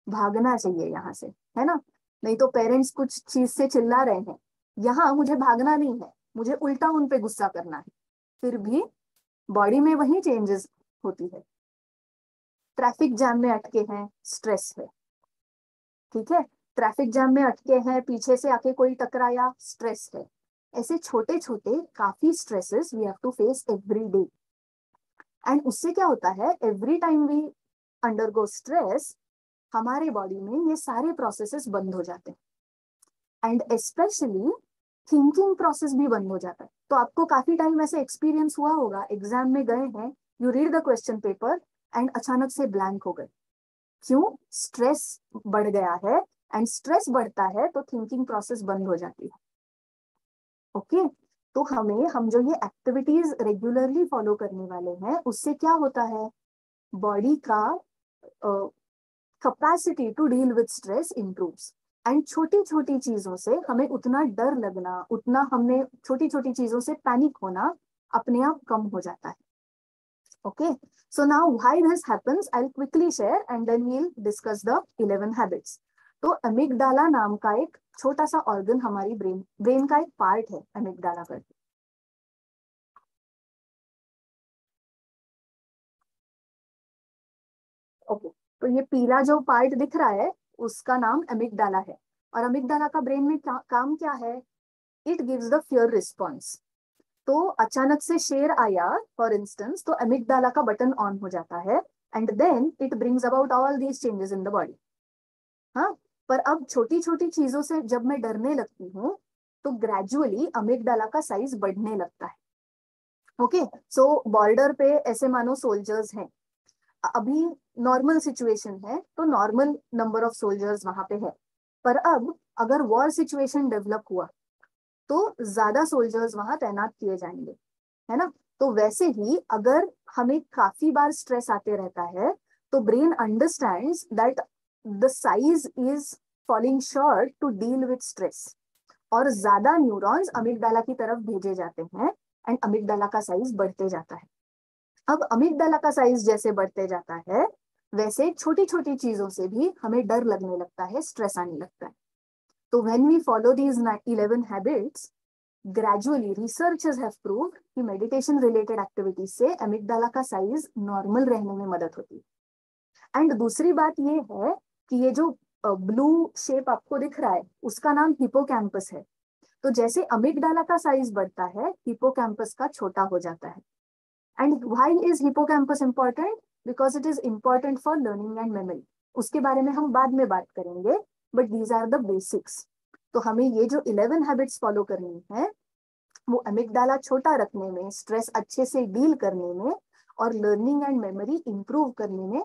भागना चाहिए यहाँ से, है ना. नहीं तो पेरेंट्स कुछ चीज से चिल्ला रहे हैं, यहाँ मुझे भागना नहीं है, मुझे उल्टा उन पे गुस्सा करना है, फिर भी बॉडी में वही चेंजेस होती है. ट्रैफिक जैम में अटके हैं, स्ट्रेस है. ठीक है ट्रैफिक जैम में अटके हैं, पीछे से आके कोई टकराया, स्ट्रेस है. ऐसे छोटे छोटे काफी stresses we have to face every day. And उससे क्या होता है, every time we undergo stress हमारे बॉडी में ये सारे प्रोसेसेस बंद हो जाते हैं एंड स्पेशली थिंकिंग प्रोसेस भी बंद हो जाता है. तो आपको काफी टाइम ऐसे एक्सपीरियंस हुआ होगा, एग्जाम में गए हैं, you read the question paper and अचानक से ब्लैंक हो गए. क्यों? स्ट्रेस बढ़ गया है एंड स्ट्रेस बढ़ता है तो थिंकिंग प्रोसेस बंद हो जाती है. ओके तो हम जो ये एक्टिविटीज रेगुलरली फॉलो करने वाले हैं उससे क्या होता है, बॉडी का capacity to deal with stress improves. And छोटी छोटी चीजों से हमें उतना डर लगना, उतना हमें छोटी छोटी चीजों से पैनिक होना अपने आप कम हो जाता है. Okay so now why this happens I will quickly share and then we will discuss the 11 habits. तो अमिगडाला नाम का एक छोटा सा ऑर्गन हमारी ब्रेन का एक पार्ट है एमिग्डाला करके। ओके, तो ये पीला जो पार्ट दिख रहा है उसका नाम एमिग्डाला है। और एमिग्डाला का ब्रेन में काम क्या है? It gives the fear response. तो अचानक से शेर आया फॉर इंस्टेंस, तो एमिग्डाला का बटन ऑन हो जाता है and then it brings about all these changes in the body. हाँ, पर अब छोटी छोटी चीजों से जब मैं डरने लगती हूँ तो ग्रेजुअली अमिगडाला का साइज बढ़ने लगता है। ओके, सो बॉर्डर पे ऐसे मानो सोल्जर्स हैं, अभी नॉर्मल सिचुएशन है तो नॉर्मल नंबर ऑफ सोल्जर्स वहां पे है, पर अब अगर वॉर सिचुएशन डेवलप हुआ तो ज्यादा सोल्जर्स वहां तैनात किए जाएंगे, है ना। तो वैसे ही अगर हमें काफी बार स्ट्रेस आते रहता है तो brain understands that the size is falling short to deal with stress, और ज्यादा न्यूरॉन्स अमिगडाला की तरफ भेजे जाते हैं एंड अमिगडाला का साइज बढ़ते जाता है। अब अमिगडाला का साइज जैसे बढ़ते जाता है वैसे छोटी छोटी चीजों से भी हमें डर लगने लगता है, स्ट्रेस आने लगता है। तो when we follow these 11 habits, gradually researchers have proved कि मेडिटेशन रिलेटेड एक्टिविटीज से अमिगडाला का साइज नॉर्मल रहने में मदद होती है। एंड दूसरी बात ये है कि ये जो ब्लू शेप आपको दिख रहा है उसका नाम हिपोकैम्पस है। तो जैसे अमिगडाला का साइज बढ़ता है हिपोकैम्पस का छोटा हो जाता है। And why is hippocampus important? Because it is important for learning and memory. उसके बारे में हम बाद में बात करेंगे, but these are the basics. तो हमें ये जो 11 हैबिट्स फॉलो करनी है वो अमिगडाला छोटा रखने में, स्ट्रेस अच्छे से डील करने में और लर्निंग एंड मेमोरी इंप्रूव करने में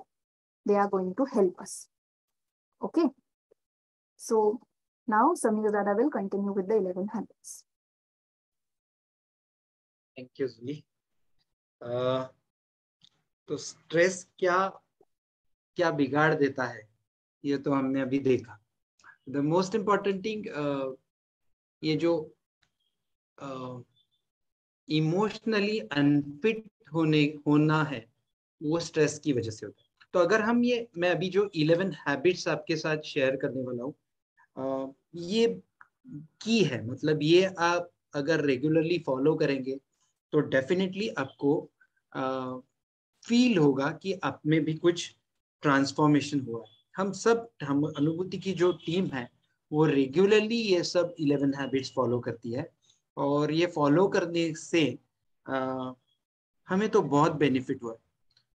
they are going to help us. Okay, so now Sameer Dada will continue with the 11 habits. Thank you Julie. तो स्ट्रेस क्या क्या बिगाड़ देता है ये तो हमने अभी देखा। द मोस्ट इम्पॉर्टेंट थिंग, ये जो इमोशनली अनफिट होना है वो स्ट्रेस की वजह से होता है। तो अगर हम मैं अभी जो 11 हैबिट्स आपके साथ शेयर करने वाला हूँ, ये की है, मतलब ये आप अगर रेगुलरली फॉलो करेंगे तो डेफिनेटली आपको फील होगा कि आप में भी कुछ ट्रांसफॉर्मेशन हुआ है। हम अनुभूति की जो टीम है वो रेगुलरली ये सब 11 हैबिट्स फॉलो करती है, और ये फॉलो करने से हमें तो बहुत बेनिफिट हुआ है।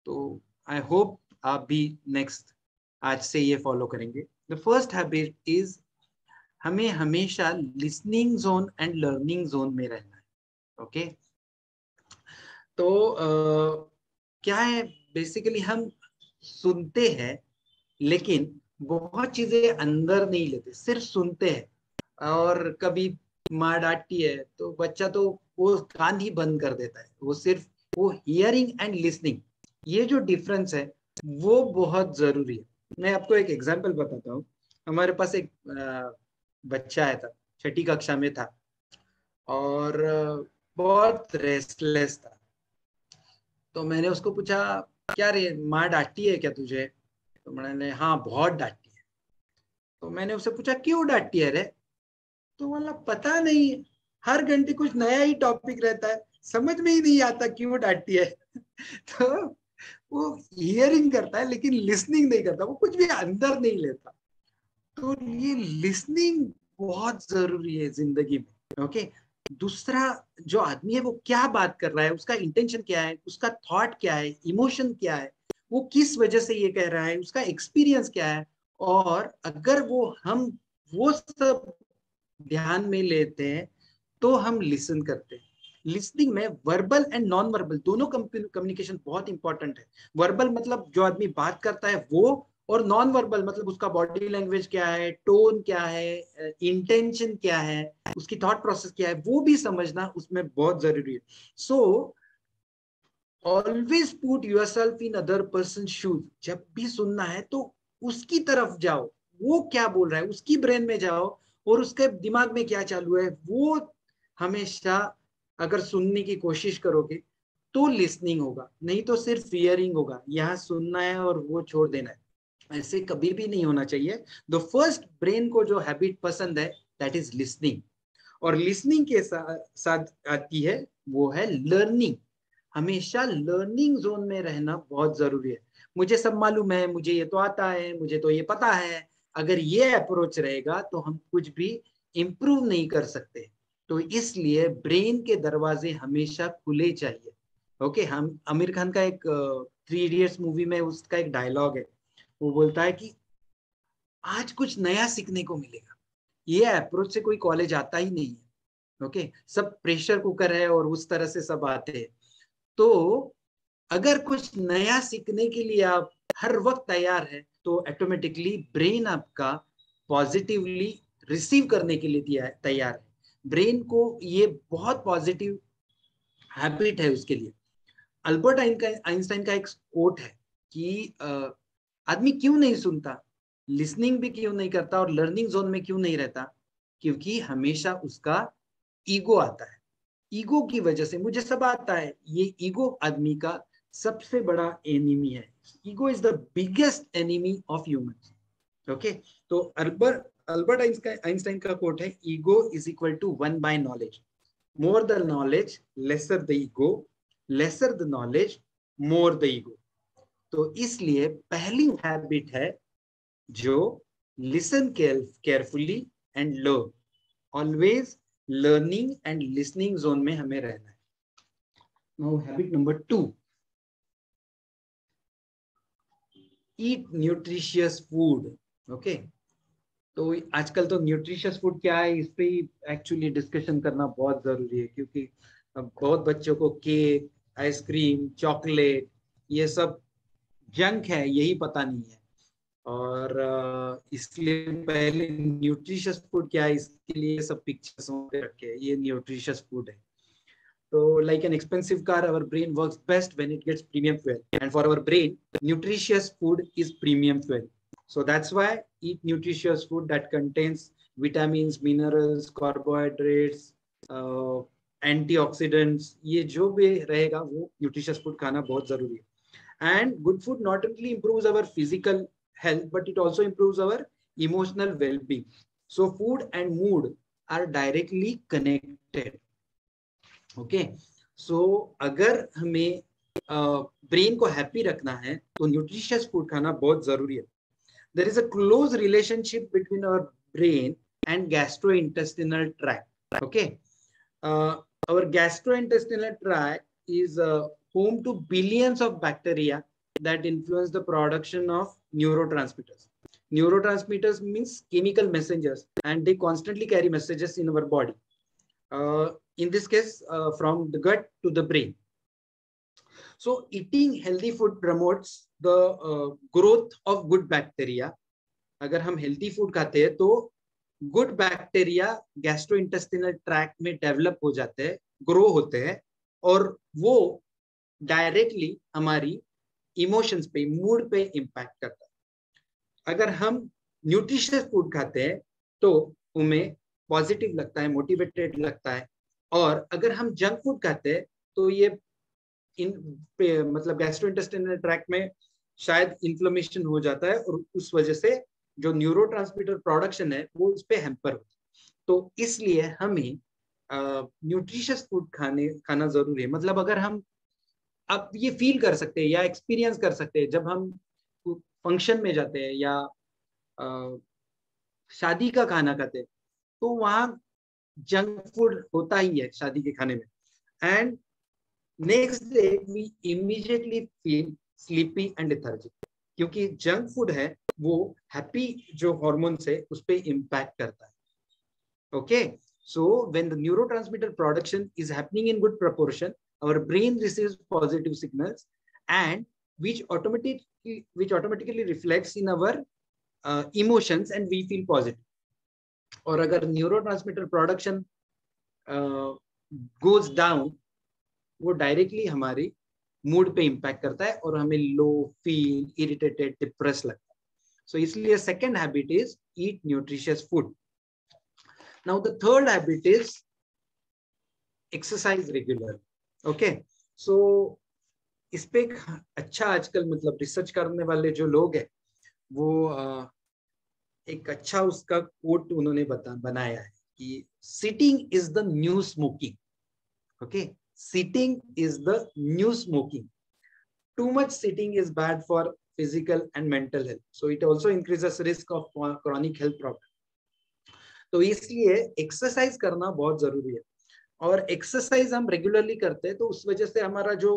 तो आई होप आप भी नेक्स्ट आज से ये फॉलो करेंगे। द फर्स्ट हैबिट इज हमें हमेशा listening zone and learning zone में रहना है। ओके, तो क्या है, बेसिकली हम सुनते हैं लेकिन बहुत चीजें अंदर नहीं लेते, सिर्फ सुनते हैं। और कभी माँ डांटती है तो बच्चा तो वो कान ही बंद कर देता है, वो सिर्फ वो हियरिंग एंड लिसनिंग, ये जो डिफरेंस है वो बहुत जरूरी है। मैं आपको एक एग्जांपल बताता हूँ। हमारे पास एक बच्चा आया था, 6ठी कक्षा में था और बहुत रेस्टलेस था। तो मैंने उसको पूछा, क्या रे माँ डांटती है क्या तुझे? तो मैंने हाँ बहुत डांटती है। तो मैंने उससे पूछा क्यों डांटती है रे? तो बोला पता नहीं, हर घंटे कुछ नया ही टॉपिक रहता है, समझ में ही नहीं आता क्यों डांटती है। तो वो हियरिंग करता है लेकिन लिसनिंग नहीं करता, वो कुछ भी अंदर नहीं लेता। तो ये लिसनिंग बहुत जरूरी है जिंदगी में। ओके, दूसरा जो आदमी है वो क्या बात कर रहा है, उसका इंटेंशन क्या है, उसका थॉट क्या है, इमोशन क्या है, वो किस वजह से ये कह रहा है, उसका एक्सपीरियंस क्या है। और अगर हम वो सब ध्यान में लेते हैं तो हम लिसन करते हैं। लिसनिंग में वर्बल एंड नॉन वर्बल दोनों कम्युनिकेशन बहुत इंपॉर्टेंट है। वर्बल मतलब जो आदमी बात करता है वो, और नॉन वर्बल मतलब उसका बॉडी लैंग्वेज क्या है, टोन क्या है, इंटेंशन क्या है, उसकी थॉट प्रोसेस क्या है, वो भी समझना उसमें बहुत जरूरी है। So always put yourself in other person shoes. जब भी सुनना है तो उसकी तरफ जाओ, वो क्या बोल रहा है उसकी ब्रेन में जाओ और उसके दिमाग में क्या चालू है वो हमेशा अगर सुनने की कोशिश करोगे तो लिसनिंग होगा, नहीं तो सिर्फ हियरिंग होगा, यहाँ सुनना है और वो छोड़ देना है। ऐसे कभी भी नहीं होना चाहिए। द फर्स्ट ब्रेन को जो हैबिट पसंद है दैट इज लिसनिंग, और लिसनिंग के साथ आती है वो है लर्निंग। हमेशा लर्निंग जोन में रहना बहुत जरूरी है। मुझे सब मालूम है, मुझे ये तो आता है, मुझे तो ये पता है, अगर ये अप्रोच रहेगा तो हम कुछ भी इम्प्रूव नहीं कर सकते। तो इसलिए ब्रेन के दरवाजे हमेशा खुले चाहिए। ओके, हम आमिर खान का एक 3 इडियट्स मूवी में उसका एक डायलॉग है, वो बोलता है कि आज कुछ नया सीखने को मिलेगा। ये अप्रोच से कोई कॉलेज आता ही नहीं है। ओके, सब प्रेशर कुकर है और उस तरह से सब आते हैं। तो अगर कुछ नया सीखने के लिए आप हर वक्त तैयार है तो ऑटोमेटिकली ब्रेन आपका पॉजिटिवली रिसीव करने के लिए तैयार है। ब्रेन को ये बहुत पॉजिटिव हैबिट है उसके लिए। अल्बर्ट आइंस्टाइन का एक कोट है कि आदमी क्यों नहीं सुनता, लिसनिंग भी क्यों नहीं करता और लर्निंग जोन में क्यों नहीं रहता, क्योंकि हमेशा उसका ईगो आता है। ईगो की वजह से मुझे सब आता है, ये ईगो आदमी का सबसे बड़ा एनिमी है। Ego is the biggest enemy of humans. Okay, तो अल्बर्ट आइंस्टाइन का कोट है, ego is equal to 1 by knowledge. More the knowledge lesser the ego, lesser the knowledge more the ego. तो इसलिए पहली हैबिट है जो listen carefully and learn, always learning and listening zone में हमें रहना है। Now habit number 2, eat nutritious food. Okay, तो आजकल तो न्यूट्रिशियस फूड क्या है, इस पे एक्चुअली डिस्कशन करना बहुत जरूरी है, क्योंकि बहुत बच्चों को केक, आइसक्रीम, चॉकलेट, ये सब जंक है यही पता नहीं है। और इसलिए पहले न्यूट्रिशियस फूड क्या है, इसके लिए सब पिक्चर्स रखे, ये न्यूट्रिशियस फूड है। So like an expensive car, our brain works best when it gets premium fuel. And for our brain, nutritious food is premium fuel. So that's why eat nutritious food that contains vitamins, minerals, carbohydrates, antioxidants. ये जो भी रहेगा वो nutritious food खाना बहुत जरूरी है। And good food not only improves our physical health, but it also improves our emotional well-being. So food and mood are directly connected. Okay, so अगर हमें ब्रेन को हैप्पी रखना है तो न्यूट्रिशियस फूड खाना बहुत जरूरी है। There is a close relationship between our brain and gastrointestinal tract. Okay, our gastrointestinal tract is home to billions of bacteria that influence the production of neurotransmitters. Neurotransmitters means chemical messengers, and they constantly carry messages in our body. In this case, from the gut to the brain. So eating healthy food promotes the growth of good bacteria. अगर हम healthy food खाते हैं तो good bacteria gastrointestinal tract में develop हो जाते हैं, grow होते हैं, और वो directly हमारी emotions पे, mood पे impact करता है। अगर हम nutritious food खाते हैं तो उन्हें पॉजिटिव लगता है, मोटिवेटेड लगता है। और अगर हम जंक फूड खाते हैं तो ये मतलब गैस्ट्रोइंटेस्टाइनल ट्रैक्ट में शायद इन्फ्लेमेशन हो जाता है, और उस वजह से जो न्यूरोट्रांसमीटर प्रोडक्शन है वो उस पे हैम्पर होता है। तो इसलिए हमें न्यूट्रिशियस फूड खाना जरूरी है। मतलब अगर हम अब ये फील कर सकते हैं या एक्सपीरियंस कर सकते हैं, जब हम फंक्शन में जाते हैं या शादी का खाना खाते हैं तो वहां जंक फूड होता ही है शादी के खाने में, and next day we immediately feel sleepy and lethargic, क्योंकि जंक फूड है वो हैप्पी जो हार्मोन्स है उस पे इम्पैक्ट करता है। Okay, so when the neurotransmitter production is happening in good proportion, our brain receives positive signals and which automatically reflects in our emotions and we feel positive. और अगर न्यूरोट्रांसमीटर प्रोडक्शन गोज डाउन, वो directly हमारी mood पे impact करता है और हमें low feel, irritated, depress लगता है। सो इसलिए second habit is eat nutritious food. Now the third habit is exercise regular. Okay, so इस पे अच्छा आजकल मतलब रिसर्च करने वाले जो लोग हैं वो एक अच्छा उसका कोट उन्होंने बनाया है कि sitting is the new smoking. Okay, sitting is the new smoking. Too much sitting is bad for physical and mental health. So it also increases risk of chronic health problem. तो इसलिए exercise करना बहुत जरूरी है. और exercise हम regularly करते हैं तो उस वजह से हमारा जो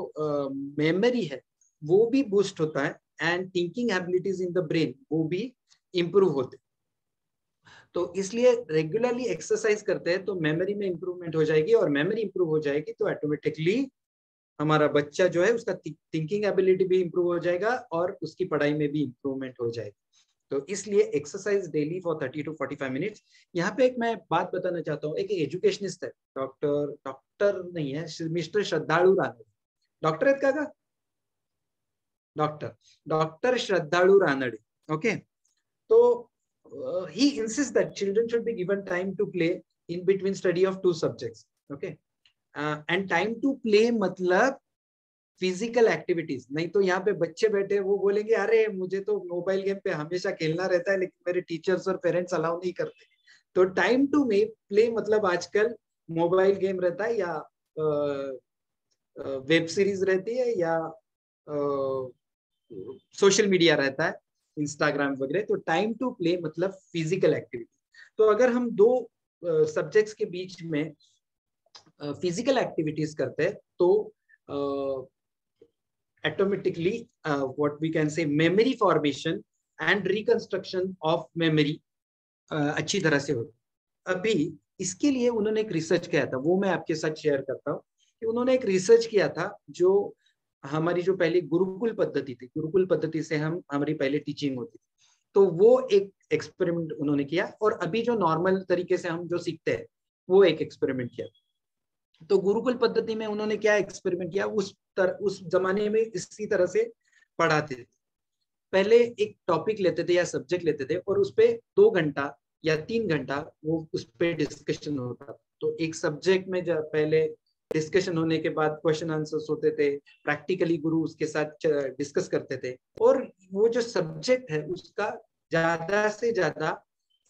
मेमोरी है वो भी बूस्ट होता है and thinking abilities in the brain वो भी इंप्रूव होते. तो इसलिए रेगुलरली एक्सरसाइज करते हैं तो मेमोरी में इंप्रूवमेंट हो जाएगी, और मेमोरी इंप्रूव हो जाएगी तो ऑटोमेटिकली हमारा बच्चा जो है उसका थिंकिंग एबिलिटी भी इंप्रूव हो जाएगा और उसकी पढ़ाई में भी इंप्रूवमेंट हो जाएगी. तो इसलिए exercise daily for 30 to 45 minutes. यहाँ पे एक मैं बात बताना चाहता हूँ. एक एजुकेशनिस्ट है, डॉक्टर नहीं है, मिस्टर श्रद्धालु रानडे. डॉक्टर है का डॉक्टर श्रद्धालु रानडे. ओके, तो he insists that children should be given time to play in between study of 2 subjects. Okay, and time to play मतलब फिजिकल एक्टिविटीज. नहीं तो यहाँ पे बच्चे बैठे वो बोलेंगे अरे मुझे तो मोबाइल गेम पे हमेशा खेलना रहता है लेकिन मेरे टीचर्स और पेरेंट्स अलाउ नहीं करते. तो टाइम टू प्ले मतलब आजकल मोबाइल गेम रहता है या वेब सीरीज रहती है या सोशल मीडिया रहता है, इंस्टाग्राम वगैरह. तो टाइम टू प्ले मतलब फिजिकल एक्टिविटी. तो अगर हम 2 सब्जेक्ट्स के बीच में फिजिकल एक्टिविटीज करते हैं तो automatically what we can say memory formation and reconstruction of memory अच्छी तरह से होती. अभी इसके लिए उन्होंने एक रिसर्च किया था, वो मैं आपके साथ शेयर करता हूँ कि उन्होंने एक रिसर्च किया था जो हमारी जो पहली गुरुकुल पद्धति थी, गुरुकुल पद्धति से हमारी पहले टीचिंग होती थी, तो वो एक एक्सपेरिमेंट उन्होंने किया. और अभी जो नॉर्मल तरीके से हम जो सीखते हैं वो एक एक्सपेरिमेंट किया. तो गुरुकुल पद्धति में उन्होंने क्या एक्सपेरिमेंट किया, उस जमाने में इसी तरह से पढ़ाते थे. पहले एक टॉपिक लेते थे या सब्जेक्ट लेते थे और उस पर 2 घंटा या 3 घंटा वो उस पर डिस्कशन होता था. तो एक सब्जेक्ट में जब पहले डिस्कशन होने के बाद क्वेश्चन आंसर्स होते थे, प्रैक्टिकली गुरु उसके साथ डिस्कस करते थे, और वो जो सब्जेक्ट है उसका ज्यादा से ज्यादा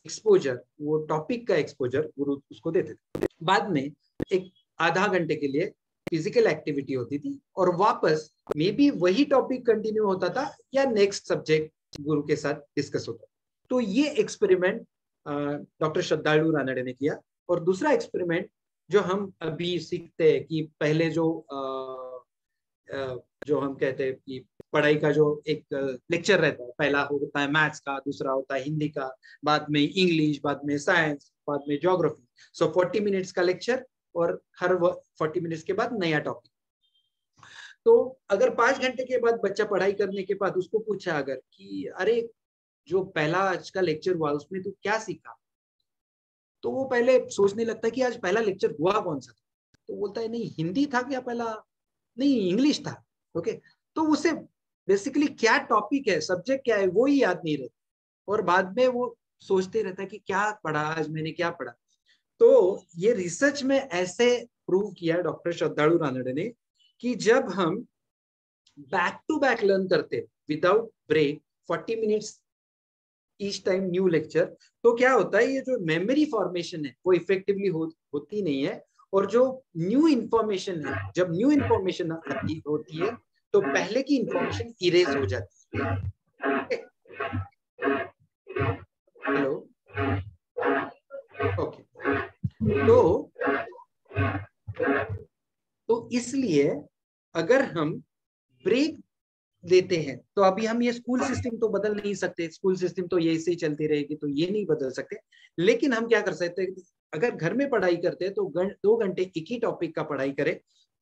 एक्सपोजर, वो टॉपिक का एक्सपोजर गुरु उसको देते थे. बाद में एक आधा घंटे के लिए फिजिकल एक्टिविटी होती थी और वापस मे बी वही टॉपिक कंटिन्यू होता था या नेक्स्ट सब्जेक्ट गुरु के साथ डिस्कस होता. तो ये एक्सपेरिमेंट डॉक्टर श्रद्धालु रानडे ने किया. और दूसरा एक्सपेरिमेंट जो हम अभी सीखते हैं कि पहले जो हम कहते हैं कि पढ़ाई का जो एक लेक्चर रहता है, पहला होता है मैथ्स का, दूसरा होता है हिंदी का, बाद में इंग्लिश, बाद में साइंस, बाद में ज्योग्राफी. सो 40 मिनट्स का लेक्चर और हर 40 मिनट्स के बाद नया टॉपिक. तो अगर 5 घंटे के बाद बच्चा पढ़ाई करने के बाद उसको पूछा अगर कि अरे जो पहला आज का लेक्चर हुआ उसमें तू क्या सीखा, तो वो पहले सोचने लगता है कि आज पहला लेक्चर हुआ कौन सा था. तो बोलता है नहीं हिंदी था क्या पहला, नहीं इंग्लिश था. ओके, तो उसे बेसिकली क्या टॉपिक है, सब्जेक्ट क्या है वो ही याद नहीं रहता, और बाद में वो सोचते रहता है कि क्या पढ़ा आज मैंने, क्या पढ़ा. तो ये रिसर्च में ऐसे प्रूव किया डॉक्टर श्रद्धालु रानडे ने कि जब हम बैक टू बैक लर्न करते without break 40 minutes each time new lecture, तो क्या होता है ये जो मेमोरी फॉर्मेशन है वो इफेक्टिवली होती नहीं है. और जो न्यू इंफॉर्मेशन है, जब न्यू इंफॉर्मेशन होती है तो पहले की इंफॉर्मेशन इरेज हो जाती है. Hello, okay. तो इसलिए अगर हम ब्रेक देते हैं तो अभी हम ये स्कूल सिस्टम तो बदल नहीं सकते, स्कूल सिस्टम तो ये ऐसे ही चलती रहेगी, तो ये नहीं बदल सकते. लेकिन हम क्या कर सकते हैं, अगर घर में पढ़ाई करते हैं तो 2 घंटे एक ही टॉपिक का पढ़ाई करें,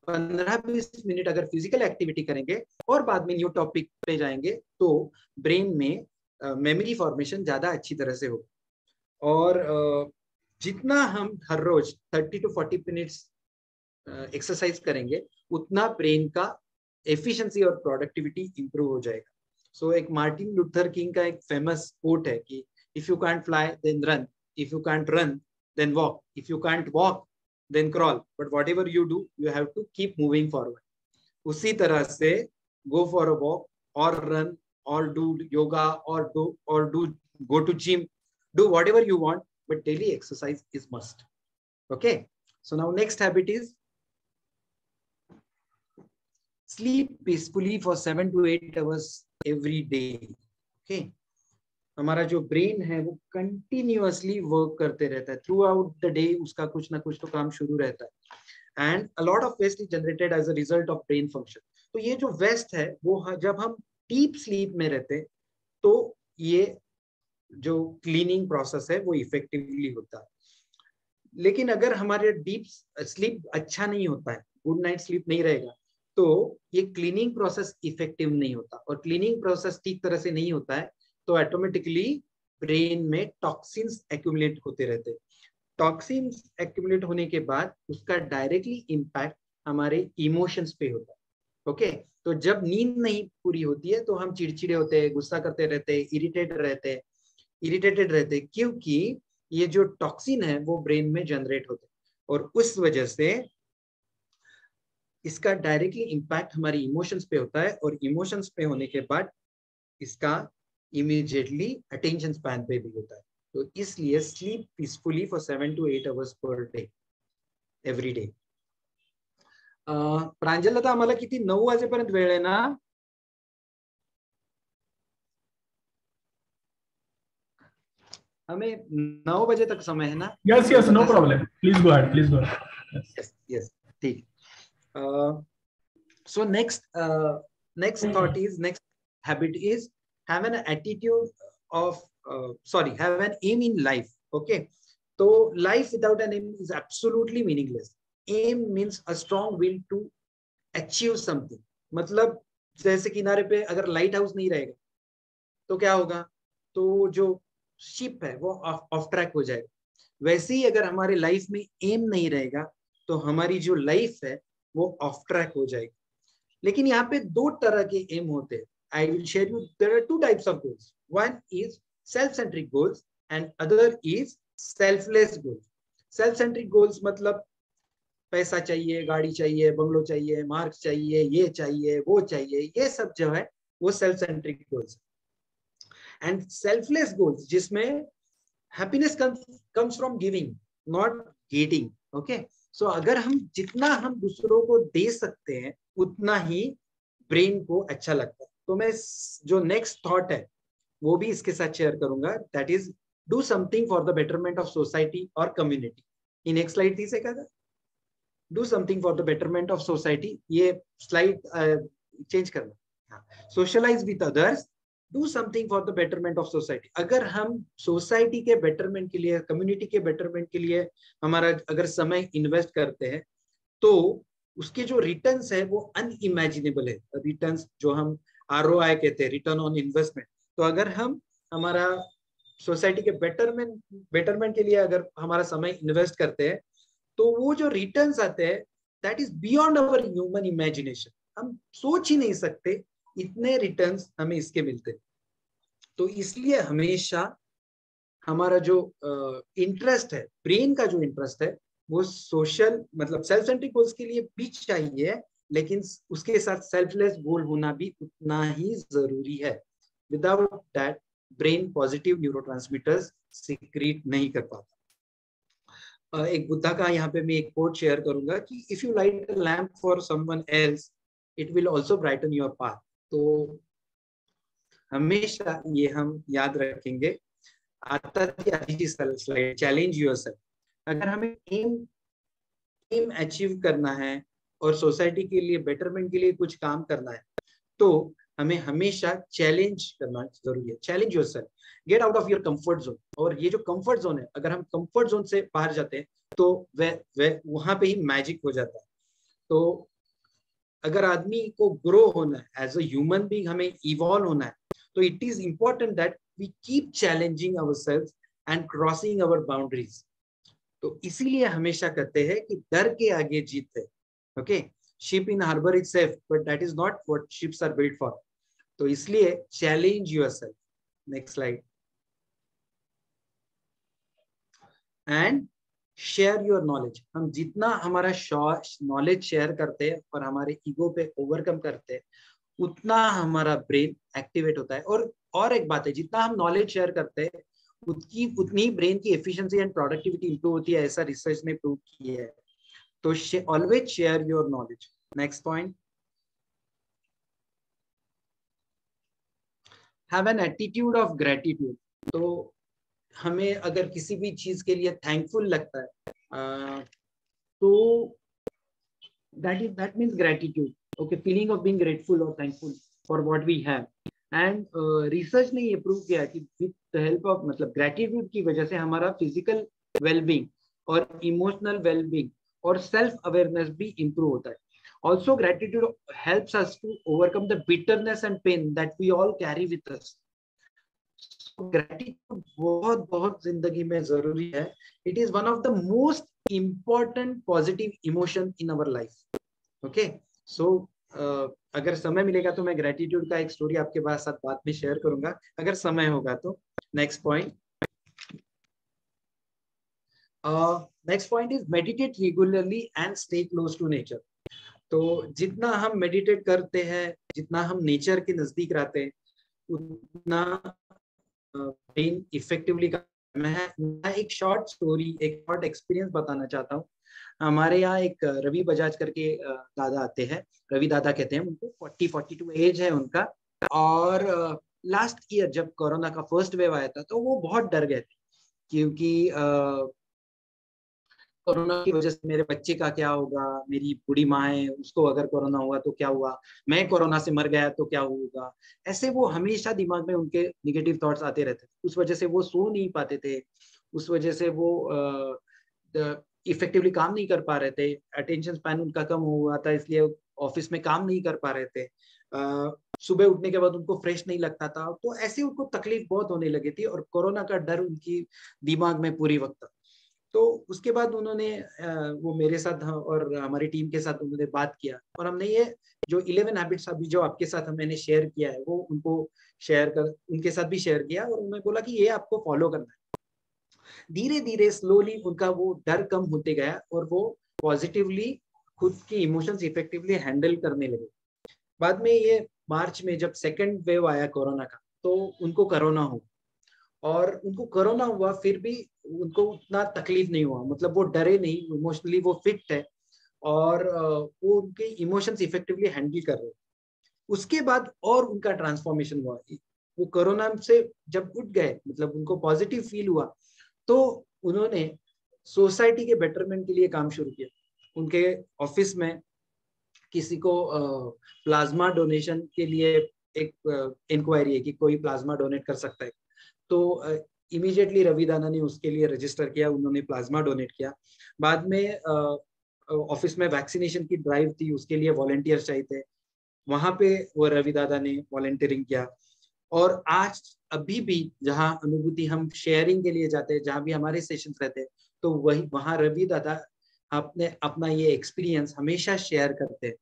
15-20 मिनट अगर फिजिकल एक्टिविटी करेंगे और बाद में न्यू टॉपिक पे जाएंगे तो ब्रेन में मेमोरी फॉर्मेशन ज्यादा अच्छी तरह से होगी. और जितना हम हर रोज 30 to 40 मिनट्स एक्सरसाइज करेंगे उतना ब्रेन का एफिशिएंसी और प्रोडक्टिविटी इंप्रूव हो जाएगा. सो एक मार्टिन लूथर किंग का एक फेमस कोट है कि if you can't fly then run, if you can't run then walk, if you can't walk then crawl, but whatever you do you have to keep moving forward. उसी तरह से go for a walk और run or do yoga or do go to gym, do whatever you want, but daily exercise is must. Okay, so now next habit is sleep peacefully for 7 to 8 hours every day. Okay, हमारा जो brain है वो continuously work करते रहता है, through out the day उसका कुछ ना कुछ तो काम शुरू रहता है, and a lot of waste is generated as a result of brain function. तो ये जो वेस्ट है वो जब हम डीप स्लीप में रहते हैं तो ये जो क्लीनिंग प्रोसेस है वो इफेक्टिवली होता है. लेकिन अगर हमारे डीप स्लीप अच्छा नहीं होता है, गुड नाइट स्लीप नहीं रहेगा, तो ये क्लीनिंग प्रोसेस इफेक्टिव नहीं होता, और क्लीनिंग प्रोसेस ठीक तरह से नहीं होता है तो ऑटोमेटिकली ब्रेन में टॉक्सिन्स एक्यूमुलेट होते रहते हैं. टॉक्सिन्स एक्यूमुलेट होने के बाद उसका डायरेक्टली इम्पैक्ट हमारे इमोशंस पे होता है. ओके, तो जब नींद नहीं पूरी होती है तो हम चिड़चिड़े होते हैं, गुस्सा करते रहते हैं, इरिटेटेड रहते हैं, क्योंकि ये जो टॉक्सिन है वो ब्रेन में जनरेट होते हैं, और उस वजह से इसका डायरेक्टली इम्पैक्ट हमारी इमोशंस पे होता है, और इमोशंस पे होने के बाद इसका इमीडिएटली अटेंशन स्पैन पे भी होता है. तो इसलिए sleep peacefully for 7 to 8 hours per day every day. प्रांजलता आम्हाला किती 9 वाजेपर्यंत वेळ आहे ना? हमें 9 बजे तक समय है ना? Yes, no problem. Please go ahead. Yes, ठीक. So next thought is, next habit is have an attitude of have an aim in life. Okay, so life without an aim is absolutely meaningless. Aim means a strong will to achieve something. मतलब जैसे किनारे पे अगर light house नहीं रहेगा तो क्या होगा, तो जो शिप है वो ऑफ ट्रैक हो जाएगा. वैसे ही अगर हमारे लाइफ में एम नहीं रहेगा तो हमारी जो लाइफ है वो ऑफ ट्रैक हो जाएगी. लेकिन यहाँ पे 2 तरह के एम होते हैं. I will share you, there are 2 types of goals. One is self-centric goals and other is selfless goals. Self-centric goals मतलब पैसा चाहिए, गाड़ी चाहिए, बंगलो चाहिए, मार्क्स चाहिए, ये चाहिए, वो चाहिए, ये सब जो है वो self-centric goals. And selfless goals जिसमें happiness comes from giving, not getting. Okay, so अगर हम जितना हम दूसरों को दे सकते हैं उतना ही ब्रेन को अच्छा लगता है. तो मैं जो नेक्स्ट थॉट है वो भी इसके साथ शेयर करूंगा, that is do something for the betterment of society और कम्युनिटी. ये नेक्स्ट स्लाइड थी से कहा, do something for the betterment of society. ये स्लाइड चेंज करना, socialise with others, do something for the betterment of society. अगर हम society के बेटरमेंट के लिए, कम्युनिटी के बेटरमेंट के लिए हमारा अगर समय इन्वेस्ट करते हैं तो उसके जो रिटर्न्स है वो अनइमेजिनेबल है. रिटर्न्स जो हम ROI कहते हैं, रिटर्न ऑन इन्वेस्टमेंट. तो अगर हम हमारा सोसाइटी के बेटरमेंट के लिए अगर हमारा समय इन्वेस्ट करते हैं तो वो जो रिटर्न्स आते हैं that is beyond our human imagination. हम सोच ही नहीं सकते इतने रिटर्न्स हमें इसके मिलते. तो इसलिए हमेशा हमारा जो इंटरेस्ट है, ब्रेन का जो इंटरेस्ट है वो सोशल मतलब सेल्फ सेंट्रिक गोल्स के लिए भी चाहिए, लेकिन उसके साथ सेल्फलेस गोल होना भी उतना ही जरूरी है. Without that brain positive neurotransmitters secret नहीं कर पाता. एक बुद्धा का यहाँ पे मैं एक कोट शेयर करूंगा कि if you light a lamp for someone else it will also brighten your path. तो हमेशा ये हम याद रखेंगे. आता थी आधी जी स्लाइड, चैलेंज योरसेल्फ. अगर हमें एम अचीव करना है और सोसाइटी के लिए बेटरमेंट के लिए कुछ काम करना है तो हमें हमेशा चैलेंज करना जरूरी है. Challenge yourself, get out of your comfort zone. और ये जो कंफर्ट जोन है, अगर हम कंफर्ट जोन से बाहर जाते हैं तो वहां पे ही मैजिक हो जाता है. तो अगर आदमी को ग्रो होना है एज अ ह्यूमन बीइंग, हमें इवॉल्व होना है, तो it is important that we keep challenging ourselves and crossing our boundaries. तो इसीलिए हमेशा कहते हैं कि डर के आगे जीत है. Okay, ship in harbour is safe but that is not what ships are built for. तो इसलिए challenge yourself. Next slide. And share your knowledge. हम जितना हमारा नॉलेज शेयर करते हैं और हमारे ईगो पे ओवरकम करते हैं उतना हमारा ब्रेन एक्टिवेट होता है। और एक बात है, जितना हम नॉलेज शेयर करते हैं उतनी ब्रेन की एफिशिएंसी एंड प्रोडक्टिविटी इंप्रूव होती है, ऐसा रिसर्च ने प्रूव किया है। तो always share your knowledge. Next point, have an attitude of gratitude. तो हमें अगर किसी भी चीज के लिए थैंकफुल लगता है तो that means gratitude, okay, feeling of being grateful or thankful for what we have. And research ने ये प्रूव किया कि विद द हेल्प ऑफ मतलब ग्रेटिट्यूड की वजह से हमारा फिजिकल वेलबींग और इमोशनल वेलबींग और सेल्फ अवेयरनेस भी इंप्रूव होता है। Also gratitude helps us to overcome the bitterness and pain that we all carry with us. Gratitude बहुत बहुत जिंदगी में जरूरी है। It is one of the most important positive emotion in our life. Okay, so अगर समय मिलेगा तो मैं ग्रेटिट्यूड का एक स्टोरी आपके पास साथ बाद में शेयर करूंगा, अगर समय होगा तो। Next point, next point is meditate regularly and stay close to nature. तो जितना हम मेडिटेट करते हैं, जितना हम नेचर के नजदीक रहते हैं, उतना ब्रेन इफेक्टिवली काम है। मैं एक शॉर्ट स्टोरी, एक शॉर्ट एक्सपीरियंस बताना चाहता हूँ। हमारे यहाँ एक रवि बजाज करके दादा आते हैं, रवि दादा कहते हैं उनको, 40-42 एज है उनका। और लास्ट ईयर जब कोरोना का फर्स्ट वेव आया था तो वो बहुत डर गए थे, क्योंकि कोरोना की वजह से मेरे बच्चे का क्या होगा, मेरी बूढ़ी माँ है उसको अगर कोरोना हुआ तो क्या हुआ, मैं कोरोना से मर गया तो क्या होगा। ऐसे वो हमेशा दिमाग में उनके निगेटिव थॉट्स आते रहते थे। उस वजह से वो सो नहीं पाते थे, उस वजह से वो इफेक्टिवली काम नहीं कर पा रहे थे, अटेंशन स्पैन उनका कम हुआ था, इसलिए ऑफिस में काम नहीं कर पा रहे थे, सुबह उठने के बाद उनको फ्रेश नहीं लगता था। तो ऐसे उनको तकलीफ बहुत होने लगी थी और कोरोना का डर उनकी दिमाग में पूरी वक्त था। तो उसके बाद उन्होंने वो मेरे साथ और हमारी टीम के साथ उन्होंने बात किया और हमने ये जो 11 हैबिट्स अभी जो आपके साथ मैंने शेयर किया है वो उनके साथ भी शेयर किया और उन्होंने बोला कि ये आपको फॉलो करना है। धीरे धीरे स्लोली उनका वो डर कम होते गया और वो पॉजिटिवली खुद के इमोशंस इफेक्टिवली हैंडल करने लगे। बाद में ये मार्च में जब सेकंड वेव आया कोरोना का, तो उनको कोरोना हुआ और उनको कोरोना हुआ फिर भी उनको उतना तकलीफ नहीं हुआ, मतलब वो डरे नहीं, इमोशनली वो फिट है और वो उनके इमोशंस इफेक्टिवली हैंडल कर रहे। उसके बाद और उनका ट्रांसफॉर्मेशन हुआ। वो कोरोना से जब उठ गए, मतलब उनको पॉजिटिव फील हुआ, तो उन्होंने सोसाइटी के बेटरमेंट के लिए काम शुरू किया। उनके ऑफिस में किसी को प्लाज्मा डोनेशन के लिए एक इंक्वायरी है कि कोई प्लाज्मा डोनेट कर सकता है, तो इमीडिएटली रवि दादा ने उसके लिए रजिस्टर किया, उन्होंने प्लाज्मा डोनेट किया। बाद में ऑफिस में वैक्सीनेशन की ड्राइव थी, उसके लिए वॉलंटियर्स चाहिए थे, वहां पे वो रवि दादा ने वॉलंटियरिंग किया। और आज अभी भी जहाँ अनुभूति हम शेयरिंग के लिए जाते हैं, जहाँ भी हमारे सेशंस रहते हैं, तो वहाँ रवि दादा अपना ये एक्सपीरियंस हमेशा शेयर करते हैं।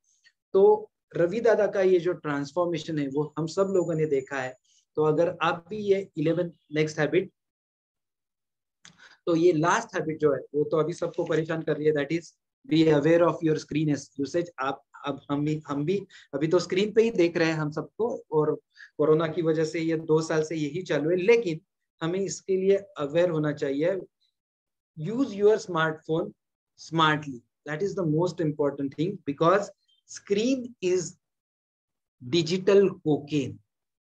तो रवि दादा का ये जो ट्रांसफॉर्मेशन है वो हम सब लोगों ने देखा है। तो अगर आप भी ये 11 नेक्स्ट हैबिट, तो ये लास्ट हैबिट जो है वो तो अभी सबको परेशान कर रही है, that is be aware of your screen usage. आप अब हम भी अभी तो स्क्रीन पे ही देख रहे हैं हम सबको, और कोरोना की वजह से ये 2 साल से यही चालू है, लेकिन हमें इसके लिए अवेयर होना चाहिए। Use your smartphone smartly, that is the most important thing, because screen is digital cocaine.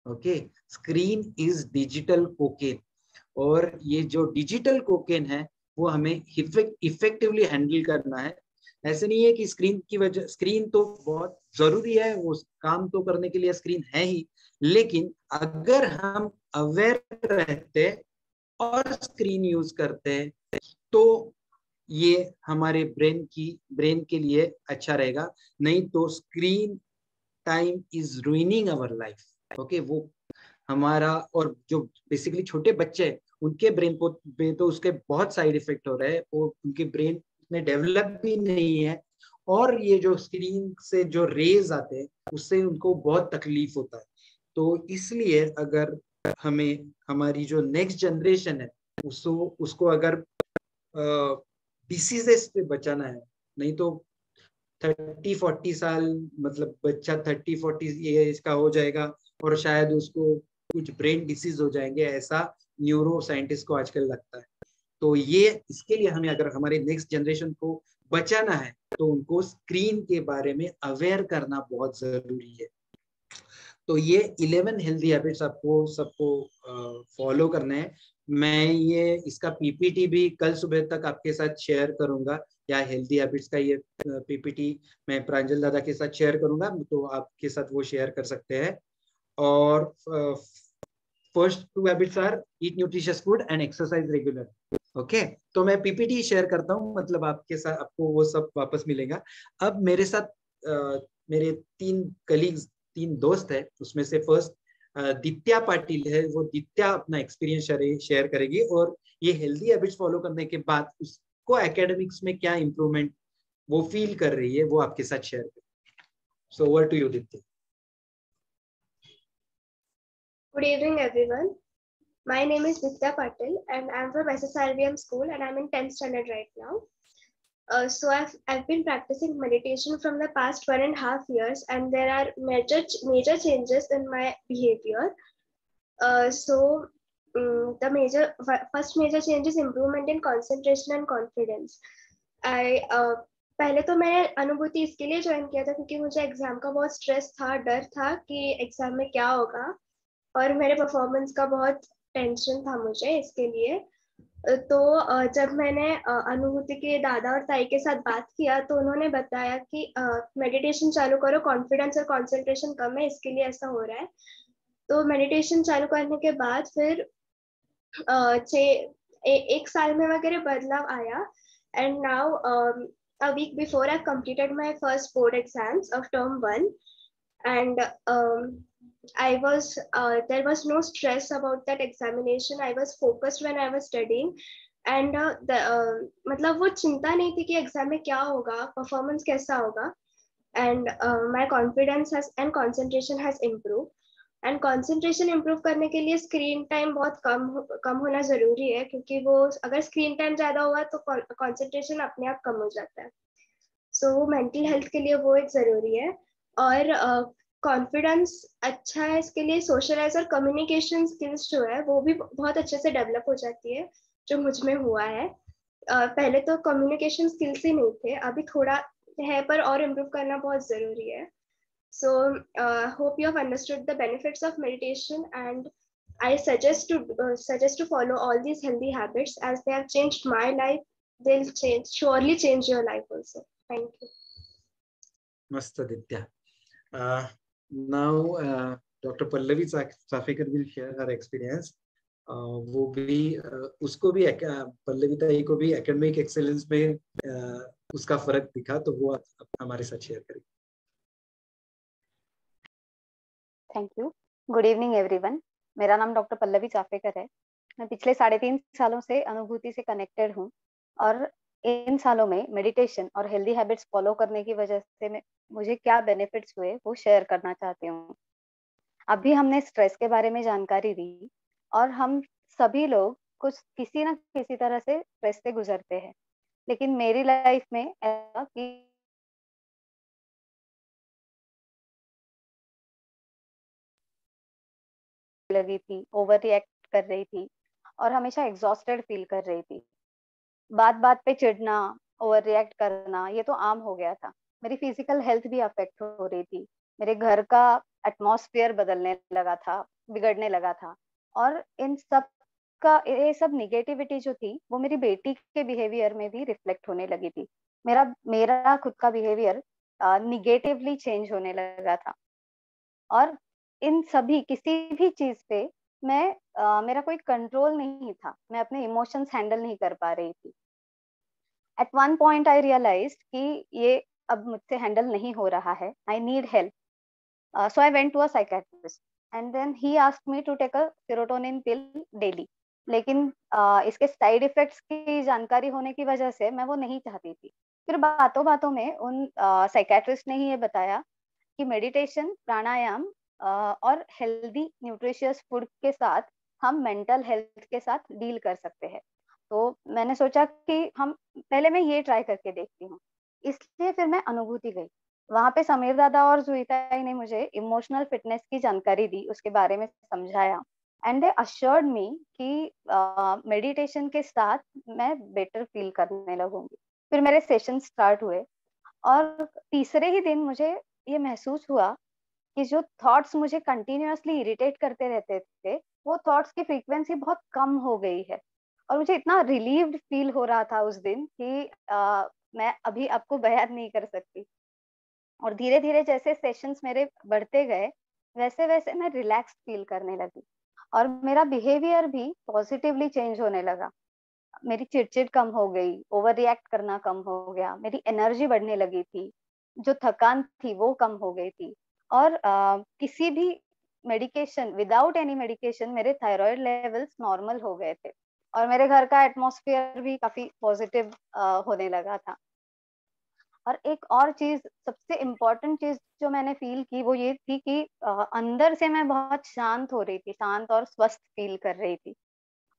Okay, screen is digital cocaine, और ये जो डिजिटल कोकेन है वो हमें इफेक्टिवली हैंडल करना है। ऐसे नहीं है कि स्क्रीन तो बहुत जरूरी है, वो काम तो करने के लिए स्क्रीन है ही, लेकिन अगर हम अवेयर रहते और स्क्रीन यूज करते हैं तो ये हमारे ब्रेन के लिए अच्छा रहेगा। नहीं तो screen time is ruining our life. Okay, वो हमारा, और जो बेसिकली छोटे बच्चे हैं उनके ब्रेन पे तो उसके बहुत साइड इफेक्ट हो रहे हैं, वो उनके ब्रेन में डेवलप भी नहीं है, और ये जो स्क्रीन से जो रेज आते हैं उससे उनको बहुत तकलीफ होता है। तो इसलिए अगर हमें हमारी जो नेक्स्ट जनरेशन है उसको अगर डिसीजेस से बचाना है, नहीं तो 30-40 साल, मतलब बच्चा 30-40 एज का हो जाएगा और शायद उसको कुछ ब्रेन डिसीज हो जाएंगे, ऐसा न्यूरो साइंटिस्ट को आजकल लगता है। तो ये इसके लिए हमें अगर हमारे नेक्स्ट जनरेशन को बचाना है तो उनको स्क्रीन के बारे में अवेयर करना बहुत जरूरी है। तो ये 11 हेल्दी हैबिट्स आपको सबको फॉलो करने हैं। मैं ये इसका पीपीटी भी कल सुबह तक आपके साथ शेयर करूंगा, या हेल्दी हैबिट्स का ये पीपीटी मैं प्रांजल दादा के साथ शेयर करूंगा, तो आपके साथ वो शेयर कर सकते हैं। और first 2 habits are eat nutritious food and exercise regular. Okay, तो मैं पीपीटी शेयर करता हूँ, मतलब आपके साथ आपको वो सब वापस मिलेगा। अब मेरे साथ मेरे 3 कलीग्स, 3 दोस्त है, उसमें से फर्स्ट दित्या पाटिल है। वो दित्या अपना एक्सपीरियंस शेयर करेगी और ये हेल्दी हैबिट्स फॉलो करने के बाद उसको एकेडमिक्स में क्या इंप्रूवमेंट वो फील कर रही है वो आपके साथ शेयर करेगी। सो ओवर टू यू दित्या। Good evening, everyone. My name is Ditya Patil, and I'm from SSRVM school, and I'm in 10th standard right now. So I've been practicing meditation from the past 1.5 years, and there are major changes in my behavior. The first major change is improvement in concentration and confidence. पहले तो मैंने अनुभूति इसके लिए join किया था क्योंकि मुझे एग्जाम का बहुत स्ट्रेस था, डर था कि एग्जाम में क्या होगा, और मेरे परफॉर्मेंस का बहुत टेंशन था मुझे इसके लिए। तो जब मैंने अनुभूति के दादा और ताई के साथ बात किया तो उन्होंने बताया कि मेडिटेशन चालू करो, कॉन्फिडेंस और कंसंट्रेशन कम है, इसके लिए ऐसा हो रहा है। तो मेडिटेशन चालू करने के बाद फिर 1 साल में वगैरह बदलाव आया। And now a week before I've completed my first board exams of term 1, and there was no stress about that examination. I was focused when I was studying, and मतलब वो चिंता नहीं थी कि एग्जाम में क्या होगा, परफॉर्मेंस कैसा होगा, and my confidence has and concentration has improved. And concentration improve करने के लिए स्क्रीन टाइम बहुत कम होना जरूरी है, क्योंकि वो अगर स्क्रीन टाइम ज्यादा हुआ तो कंसंट्रेशन अपने आप कम हो जाता है। सो मेंटल हेल्थ के लिए वो एक जरूरी है। और कॉन्फिडेंस अच्छा है, इसके लिए सोशलाइज और कम्युनिकेशन स्किल्स जो है वो भी बहुत अच्छे से डेवलप हो जाती है, जो मुझ में हुआ है। पहले तो कम्युनिकेशन स्किल्स ही नहीं थे, अभी थोड़ा है, पर और इम्प्रूव करना बहुत जरूरी है। So hope you have understood the benefits of meditation, and I suggest to follow all these healthy habits as they have changed my life. They'll surely change your life also. Thank you. Mast Aditya. Now Dr. Pallavi Safekar will share her experience. वो भी उसको भी पल्लवी ताई को भी academic excellence में उसका फर्क दिखा, तो वो हमारे साथ शेयर करेगी। Thank you. Good evening everyone. मेरा नाम डॉक्टर पल्लवी चाफेकर है। मैं पिछले 3.5 सालों से अनुभूति से कनेक्टेड हूँ, और इन सालों में मेडिटेशन और हेल्दी हैबिट्स फॉलो करने की वजह से मुझे क्या बेनिफिट्स हुए वो शेयर करना चाहती हूँ। अभी हमने स्ट्रेस के बारे में जानकारी दी, और हम सभी लोग किसी ना किसी तरह से स्ट्रेस से गुजरते हैं, लेकिन मेरी लाइफ में ऐसा कि लगी थी, ओवर रिएक्ट कर रही थी, और हमेशा एग्जॉस्टेड फील कर रही थी। बात बात पे चिढ़ना, ओवर रिएक्ट करना, ये तो आम हो गया था। मेरी फिजिकल हेल्थ भी अफेक्ट हो रही थी, मेरे घर का एटमॉस्फेयर बदलने लगा था, बिगड़ने लगा था, और ये सब निगेटिविटी जो थी वो मेरी बेटी के बिहेवियर में भी रिफ्लेक्ट होने लगी थी। मेरा खुद का बिहेवियर निगेटिवली चेंज होने लगा था, और इन सभी किसी भी चीज पे मेरा कोई कंट्रोल नहीं था, मैं अपने इमोशंस हैंडल नहीं कर पा रही थी। At one point I realised कि ये अब मुझसे हैंडल नहीं हो रहा है, I need help. So I went to a psychiatrist, and then he asked me to take a serotonin pill daily. लेकिन इसके साइड इफेक्ट्स की जानकारी होने की वजह से मैं वो नहीं चाहती थी। फिर बातों बातों में उन साइकियाट्रिस्ट ने ही ये बताया कि मेडिटेशन, प्राणायाम और हेल्दी न्यूट्रिशियस फूड के साथ हम मेंटल हेल्थ के साथ डील कर सकते हैं। तो मैंने सोचा कि पहले मैं ये ट्राई करके देखती हूँ। इसलिए फिर मैं अनुभूति गई। वहां पे समीर दादा और जुईताई ने मुझे इमोशनल फिटनेस की जानकारी दी, उसके बारे में समझाया, एंड दे अश्योर्ड मी कि मेडिटेशन के साथ मैं बेटर फील करने लगूंगी। फिर मेरे सेशन स्टार्ट हुए और तीसरे ही दिन मुझे ये महसूस हुआ कि जो थॉट्स मुझे कंटिन्यूअसली इरिटेट करते रहते थे, वो थॉट्स की फ्रीक्वेंसी बहुत कम हो गई है। और मुझे इतना रिलीव्ड फील हो रहा था उस दिन कि मैं अभी आपको बयान नहीं कर सकती। और धीरे धीरे जैसे सेशंस मेरे बढ़ते गए, वैसे वैसे मैं रिलैक्स फील करने लगी और मेरा बिहेवियर भी पॉजिटिवली चेंज होने लगा। मेरी चिड़चिड़ कम हो गई, ओवर रिएक्ट करना कम हो गया, मेरी एनर्जी बढ़ने लगी थी, जो थकान थी वो कम हो गई थी। और किसी भी मेडिकेशन, विदाउट एनी मेडिकेशन, मेरे थायराइड लेवल्स नॉर्मल हो गए थे और मेरे घर का एटमॉस्फेयर भी काफी पॉजिटिव होने लगा था। और एक और चीज, सबसे इम्पोर्टेंट चीज जो मैंने फील की वो ये थी कि अंदर से मैं बहुत शांत हो रही थी, शांत और स्वस्थ फील कर रही थी।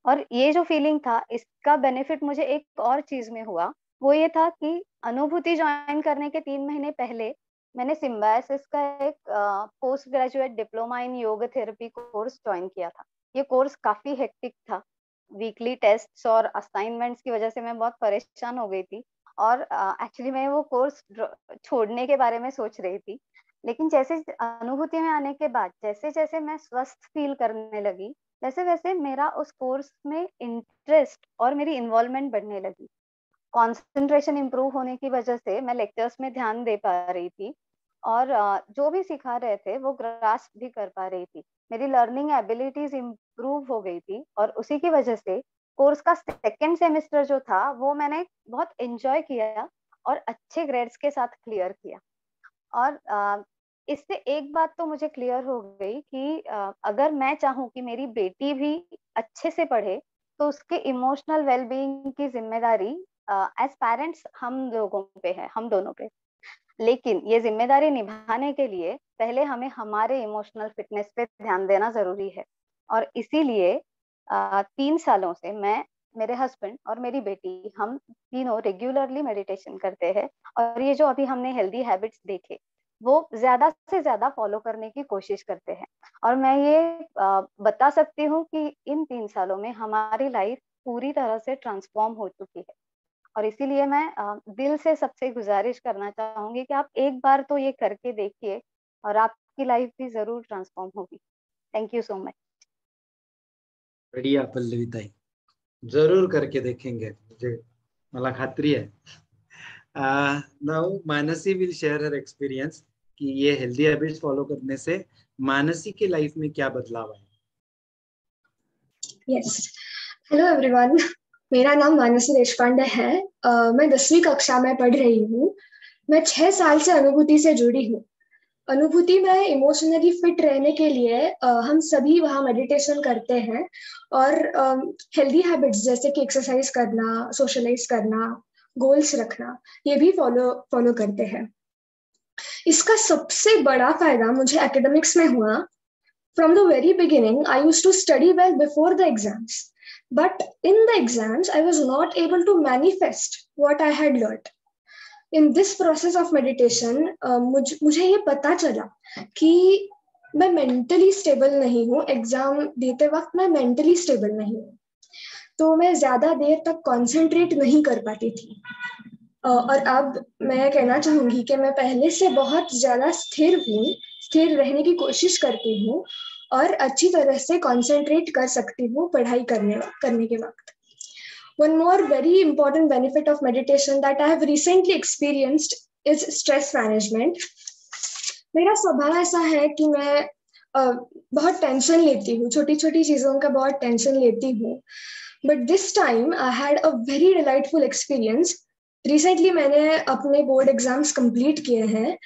और ये जो फीलिंग था, इसका बेनिफिट मुझे एक और चीज में हुआ, वो ये था कि अनुभूति ज्वाइन करने के 3 महीने पहले मैंने सिम्बायोसिस का एक पोस्ट ग्रेजुएट डिप्लोमा इन योग थेरेपी कोर्स ज्वाइन किया था। ये कोर्स काफी हेक्टिक था, वीकली टेस्ट्स और असाइनमेंट्स की वजह से मैं बहुत परेशान हो गई थी और एक्चुअली मैं वो कोर्स छोड़ने के बारे में सोच रही थी। लेकिन जैसे अनुभूति में आने के बाद जैसे जैसे मैं स्वस्थ फील करने लगी, वैसे वैसे मेरा उस कोर्स में इंटरेस्ट और मेरी इन्वॉल्वमेंट बढ़ने लगी। कंसंट्रेशन इंप्रूव होने की वजह से मैं लेक्चर्स में ध्यान दे पा रही थी और जो भी सिखा रहे थे वो ग्रास्प भी कर पा रही थी। मेरी लर्निंग एबिलिटीज इंप्रूव हो गई थी और उसी की वजह से कोर्स का सेकेंड सेमेस्टर जो था वो मैंने बहुत एंजॉय किया और अच्छे ग्रेड्स के साथ क्लियर किया। और इससे एक बात तो मुझे क्लियर हो गई कि अगर मैं चाहूँ कि मेरी बेटी भी अच्छे से पढ़े, तो उसके इमोशनल वेलबीइंग की जिम्मेदारी एज पेरेंट्स हम लोगों पे है, हम दोनों पे। लेकिन ये जिम्मेदारी निभाने के लिए पहले हमें हमारे इमोशनल फिटनेस पे ध्यान देना जरूरी है। और इसीलिए 3 सालों से मैं, मेरे हस्बैंड और मेरी बेटी, हम तीनों रेगुलरली मेडिटेशन करते हैं और ये जो अभी हमने हेल्दी हैबिट्स देखे वो ज्यादा से ज्यादा फॉलो करने की कोशिश करते हैं। और मैं ये बता सकती हूँ कि इन 3 सालों में हमारी लाइफ पूरी तरह से ट्रांसफॉर्म हो चुकी है। और इसीलिए मैं दिल से सबसे गुजारिश करना चाहूंगी कि आप एक बार तो ये करके देखिए और आपकी लाइफ भी जरूर ट्रांसफॉर्म होगी। Thank you so much. बढ़िया पल्लवी ताई, जरूर करके देखेंगे, मुझे मला खात्री है। Now Mansi will share her experience कि ये हेल्दी हैबिट्स फॉलो करने से मानसी के लाइफ में क्या बदलाव आया। यस, हेलो एवरीवन, मेरा नाम मानसी देशपांडे है। मैं 10वीं कक्षा में पढ़ रही हूँ। मैं 6 साल से अनुभूति से जुड़ी हूँ। अनुभूति में इमोशनली फिट रहने के लिए हम सभी वहाँ मेडिटेशन करते हैं और हेल्दी हैबिट्स जैसे कि एक्सरसाइज करना, सोशलाइज करना, गोल्स रखना, ये भी फॉलो करते हैं। इसका सबसे बड़ा फायदा मुझे एकेडमिक्स में हुआ। From the very beginning, I used to study well before the exams. But in the exams, I was not able to manifest what I had learned. In this process of meditation, मुझे ये पता चला कि मैं mentally stable नहीं हूँ। Exam देते वक्त मैं mentally stable नहीं हूँ, तो मैं ज्यादा देर तक concentrate नहीं कर पाती थी। और अब मैं कहना चाहूंगी कि मैं पहले से बहुत ज्यादा स्थिर हूँ, स्थिर रहने की कोशिश करती हूँ और अच्छी तरह से कंसंट्रेट कर सकती हूँ पढ़ाई करने के वक्त। One more very important benefit of meditation that I have recently experienced is stress management. मेरा स्वभाव ऐसा है कि मैं बहुत टेंशन लेती हूँ, छोटी छोटी चीजों का बहुत टेंशन लेती हूँ। But this time I had a very delightful experience. Recently मैंने अपने बोर्ड एग्जाम्स कंप्लीट किए हैं।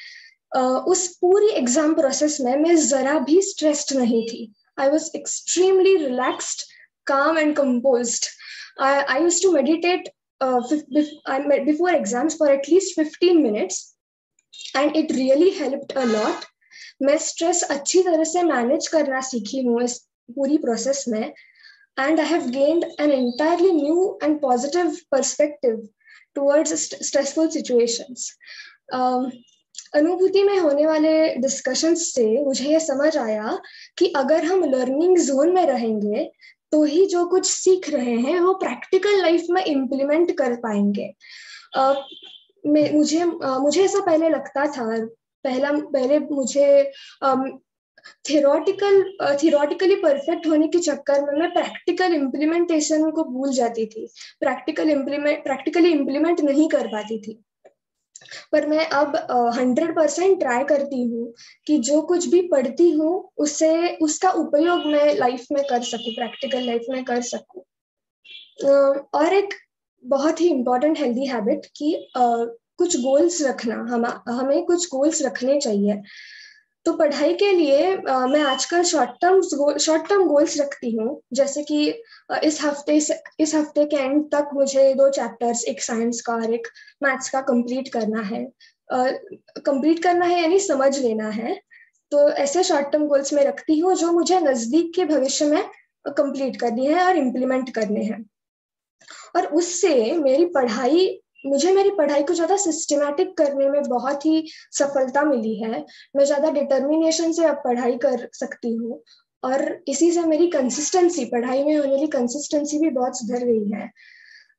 उस पूरी एग्जाम प्रोसेस में मैं जरा भी स्ट्रेस्ड नहीं थी। I was extremely relaxed, calm and composed. I used to meditate before exams for at least 15 minutes and it really helped a lot. मैं स्ट्रेस अच्छी तरह से मैनेज करना सीखी हूँ इस पूरी प्रोसेस में and I have gained an entirely new and positive perspective towards stressful situations. अनुभूति में होने वाले डिस्कशंस से मुझे ये समझ आया कि अगर हम लर्निंग जोन में रहेंगे तो ही जो कुछ सीख रहे हैं वो प्रैक्टिकल लाइफ में इम्प्लीमेंट कर पाएंगे। मुझे ऐसा पहले लगता था, पहले मुझे थियोरेटिकली परफेक्ट होने के चक्कर में मैं प्रैक्टिकल इम्प्लीमेंटेशन को भूल जाती थी, प्रैक्टिकली इम्प्लीमेंट नहीं कर पाती थी। पर मैं अब 100% ट्राई करती हूँ कि जो कुछ भी पढ़ती हूँ उसका उपयोग मैं लाइफ में कर सकूँ, प्रैक्टिकल लाइफ में कर सकूँ। और एक बहुत ही इम्पोर्टेंट हेल्दी हैबिट कि कुछ गोल्स रखना, हमें कुछ गोल्स रखने चाहिए। तो पढ़ाई के लिए मैं आजकल शॉर्ट टर्म गोल्स रखती हूँ, जैसे कि इस हफ्ते के एंड तक मुझे 2 चैप्टर्स, एक साइंस का और एक मैथ्स का कंप्लीट करना है यानी समझ लेना है। तो ऐसे शॉर्ट टर्म गोल्स में रखती हूँ जो मुझे नजदीक के भविष्य में कंप्लीट करनी है और इम्प्लीमेंट करने हैं। और उससे मुझे मेरी पढ़ाई को ज्यादा सिस्टमैटिक करने में बहुत ही सफलता मिली है। मैं ज्यादा डिटर्मिनेशन से अब पढ़ाई कर सकती हूँ और इसी से मेरी पढ़ाई में होने वाली कंसिस्टेंसी भी बहुत सुधर गई है।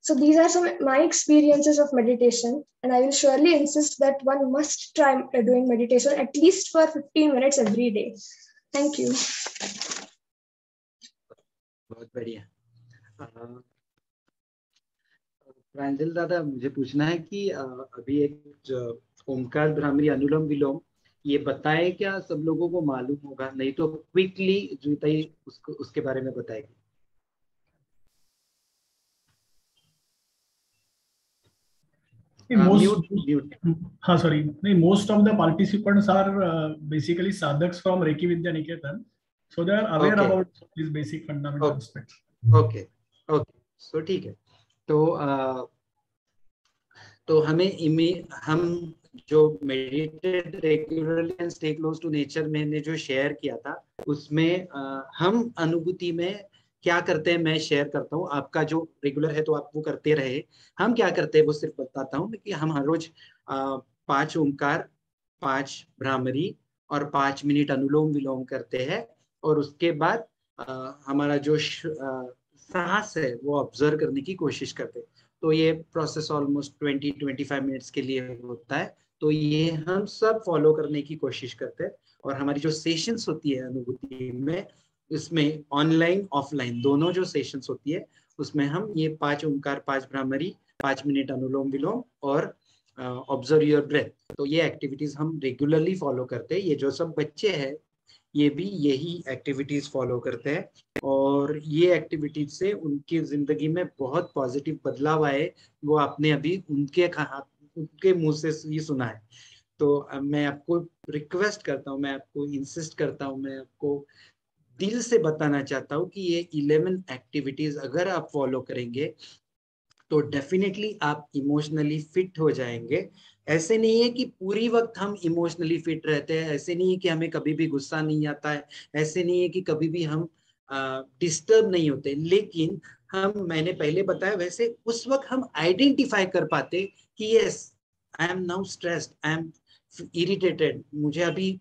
So these are some my experiences of meditation, and I will surely insist that one must try doing meditation at least for 15 minutes every day. Thank you. बहुत बढ़िया। प्रांजल दादा, मुझे पूछना है कि अभी एक ओमकार भ्रामरी अनुलोम विलोम ये बताए क्या? सब लोगों को मालूम होगा, नहीं तो क्विकली जुईता ही उसके बारे में बताएगी। Most of the participants are basically sadhaks from Reiki Vidya Niketan, so they are aware about these basic fundamental aspects. Okay, so ठीक है। तो हम जो meditate regularly and stay close to nature मैंने जो शेयर किया था उसमें हम अनुभूति में क्या करते हैं मैं शेयर करता हूँ। आपका जो रेगुलर है तो आप वो करते रहे। हम क्या करते हैं वो सिर्फ बताता हूँ कि हम हर रोज 5 ओंकार, 5 भ्रामरी और 5 मिनट अनुलोम विलोम करते हैं और उसके बाद हमारा जो सांस है वो ऑब्जर्व करने की कोशिश करते हैं। तो ये प्रोसेस ऑलमोस्ट 20-25 मिनट्स के लिए होता है। तो ये हम सब फॉलो करने की कोशिश करते हैं और हमारी जो सेशंस होती है अनुभूति में, इसमें ऑनलाइन ऑफलाइन दोनों जो सेशंस होती है उसमें हम ये 5 ओंकार, 5 भ्रामरी, 5 मिनट अनुलोम विलोम और ऑब्जर्व योर ब्रेथ, तो ये एक्टिविटीज हम रेगुलरली फॉलो करते हैं। ये जो सब बच्चे हैं ये भी यही एक्टिविटीज फॉलो करते हैं और ये एक्टिविटीज से उनकी जिंदगी में बहुत पॉजिटिव बदलाव आए, वो आपने अभी उनके मुंह से ये सुना है। तो मैं आपको रिक्वेस्ट करता हूँ, मैं आपको इंसिस्ट करता हूँ, मैं आपको दिल से बताना चाहता हूँ कि ये 11 एक्टिविटीज अगर आप फॉलो करेंगे तो डेफिनेटली आप इमोशनली फिट हो जाएंगे। ऐसे नहीं है कि पूरी वक्त हम इमोशनली फिट रहते हैं, ऐसे नहीं है कि हमें कभी भी गुस्सा नहीं आता है, ऐसे नहीं है कि कभी भी हम डिस्टर्ब नहीं होते, लेकिन मैंने पहले बताया वैसे उस वक्त हम आइडेंटिफाई कर पाते कि yes I am now stressed, I am irritated, मुझे अभी